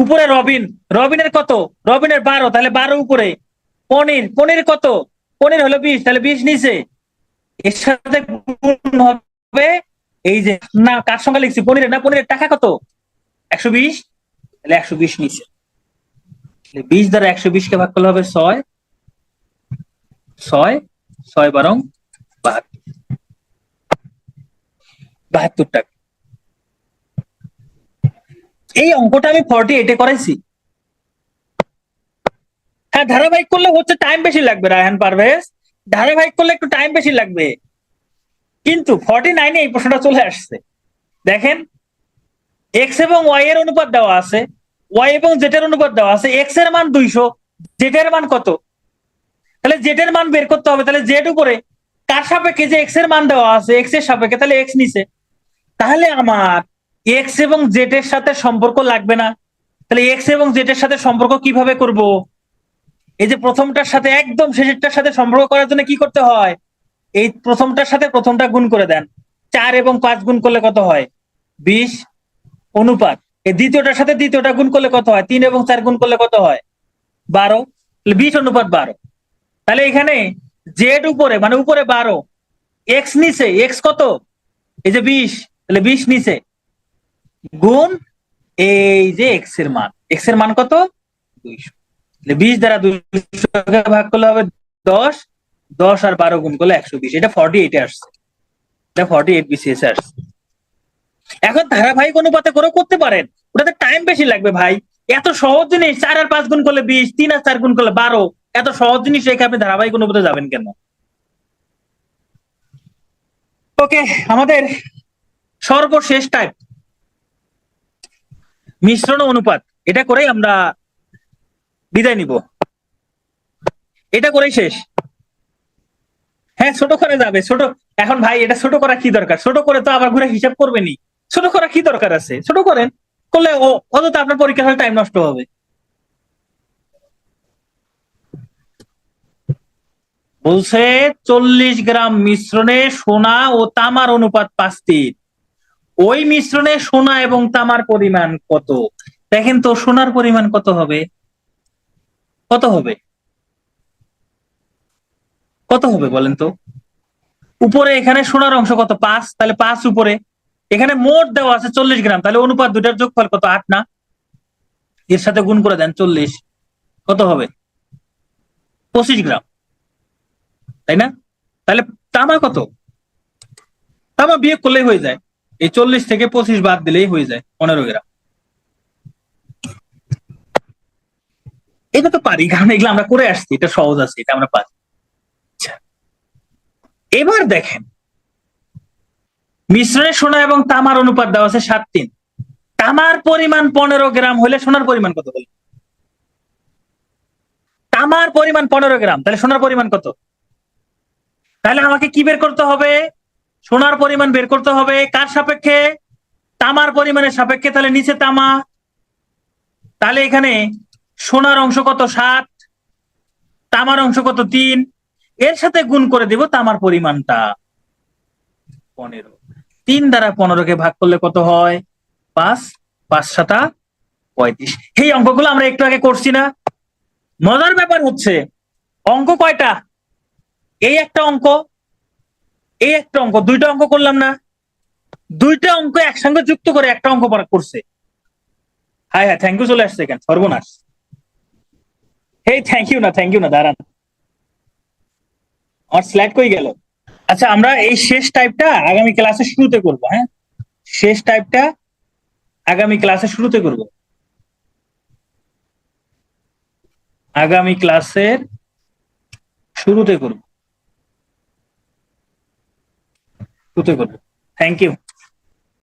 উপরে রবিন, রবিনের কত? রবিনের 12, তাহলে 12 উপরে। পনির, পনির কত? পনির হলো 20, তাহলে 20 নিচে। এর সাথে গুণ হবে, এই যে না, কার সংখ্যা লিখছি? পনিরের না, পনিরের টাকা কত? 120, তাহলে 120 নিচে। 20 দ্বারা 120 কে ভাগ করলে হবে 6, 6, 6 × 72 টাকা। এই অঙ্কটা আমি 48-এ করাইছি। হ্যাঁ, ধারাবাহিক করলে হচ্ছে টাইম বেশি লাগবে রায়হান পারভেজ, ধারাবাহিক করলে একটু টাইম বেশি লাগবে, কিন্তু 49-এ এই প্রশ্নটা চলে আসছে। দেখেন, এক্স এবং ওয়াই এর অনুপাত দেওয়া আছে, ওয়াই এবং জেড এর অনুপাত দেওয়া আছে। এক্স এর মান 200, জেড এর মান কত? তাহলে জেড এর মান বের করতে হবে। তাহলে জেড উপরে, কার সাপেক্ষে? যে এক্স এর মান দেওয়া আছে, এক্স এর সাপেক্ষে, তাহলে এক্স নিচে। তাহলে আমার এক্স এবং জেড এর সাথে সম্পর্ক লাগবে না। তাহলে এক্স এবং জেড এর সাথে সম্পর্ক কিভাবে করব? এই যে প্রথমটার সাথে একদম শেষেরটার সাথে সম্পর্ক করার জন্য কি করতে হয়? এই প্রথমটার সাথে প্রথমটা গুণ করে দেন, 4 এবং 5 গুণ করলে কত হয়? 20 অনুপাত, এই দ্বিতীয়টার সাথে দ্বিতীয়টা গুণ করলে কত হয়? 3 এবং 4 গুণ করলে কত হয়? 12, 20:12। তাহলে এখানে জেড উপরে, মানে উপরে 12, এক্স নিচে, এক্স কত? এই যে 20, তাহলে 20 নিচে। গুণ এই যে এক্স এর মান, এক্স এর মান কত 200, 20 দ্বারা 200 ভাগ করলে হবে 10, 10 আর 12 গুণ করলে 120, এটা 48 এ আসছে, এটা 48 বিসিএস এ আসছে। এখন ধারাবাহিক অনুপাতে করে করতে পারেন, ওটাতে টাইম বেশি লাগবে ভাই। এত সহজ জিনিস 4 আর 5 গুণ করলে 20, 3 আর 4 গুণ করলে 12, এত সহজ জিনিস রেখে আপনি ধারাবাহিক অনুপাতে যাবেন কেন? ওকে, আমাদের সর্বশেষ টাইপ মিশ্রণ অনুপাত, এটা করেই আমরা বিদায় নিব, এটা করেই শেষ। হ্যাঁ, ছোট করে যাবে ছোট। এখন ভাই এটা ছোট করা কি দরকার? ছোট করে তো আবার ঘুরে হিসাব করবেনি, ছোট করা কি দরকার আছে? ছোট করেন, করলে অযথা আপনার পরীক্ষার হলে টাইম নষ্ট হবে। বলছে 40 গ্রাম মিশ্রণে সোনা ও তামার অনুপাত 5:3, ওই মিশ্রণে সোনা এবং তামার পরিমাণ কত? দেখেন তো সোনার পরিমাণ কত হবে, কত হবে, কত হবে বলেন তো? উপরে এখানে সোনার অংশ কত 5, তাহলে 5 উপরে, এখানে মোট দেওয়া আছে 40 গ্রাম, তাহলে অনুপাত দুটার যোগফল কত 8 না? এর সাথে গুণ করে দেন 40, কত হবে 25 গ্রাম, তাই না? তাহলে তামা কত? তামা বিয়োগ করলেই হয়ে যায়, এই 40 থেকে 25 বাদ দিলেই হয়ে যায় 15 গ্রাম। এটা তো পারি, কারণ এগুলো আমরা করে আসছি, এটা সহজ আছে, এটা আমরা পারি। আচ্ছা, এবার দেখেন মিশ্রণে সোনা এবং তামার অনুপাত দেওয়া আছে 7:3, তামার পরিমাণ 15 গ্রাম হলে সোনার পরিমাণ কত হলো? তামার পরিমাণ 15 গ্রাম, তাহলে সোনার পরিমাণ কত? তাহলে আমাকে কি বের করতে হবে? সোনার পরিমাণ বের করতে হবে কার সাপেক্ষে? তামার পরিমাণের সাপেক্ষে। তাহলে নিচে তামা, তাহলে এখানে সোনার অংশ কত 7, তামার অংশ কত 3, এর সাথে গুণ করে দেব তামার পরিমাণটা 15, 3 দ্বারা 15কে ভাগ করলে কত হয় 5, 5 7 35। এই অঙ্কগুলো আমরা একটু আগে করছি না? মজার ব্যাপার হচ্ছে অঙ্ক কয়টা? এই একটা অঙ্ক, এই একটা অঙ্ক, দুইটা অঙ্ক করলাম না? দুইটা অঙ্ক একসঙ্গে যুক্ত করে একটা অঙ্ক করছে। হ্যাঁ হ্যাঁ, থ্যাংক ইউ চলে আসছে কেন, সর্বনাশ। এই থ্যাংক ইউ না, দাঁড়ান, আমার স্লাইড কই গেল? আচ্ছা, আমরা এই শেষ টাইপটা আগামী ক্লাসে শুরুতে করব। হ্যাঁ, শেষ টাইপটা আগামী ক্লাসে শুরুতে করব, আগামী ক্লাসের শুরুতে করব, শুরুতে করব। Thank you.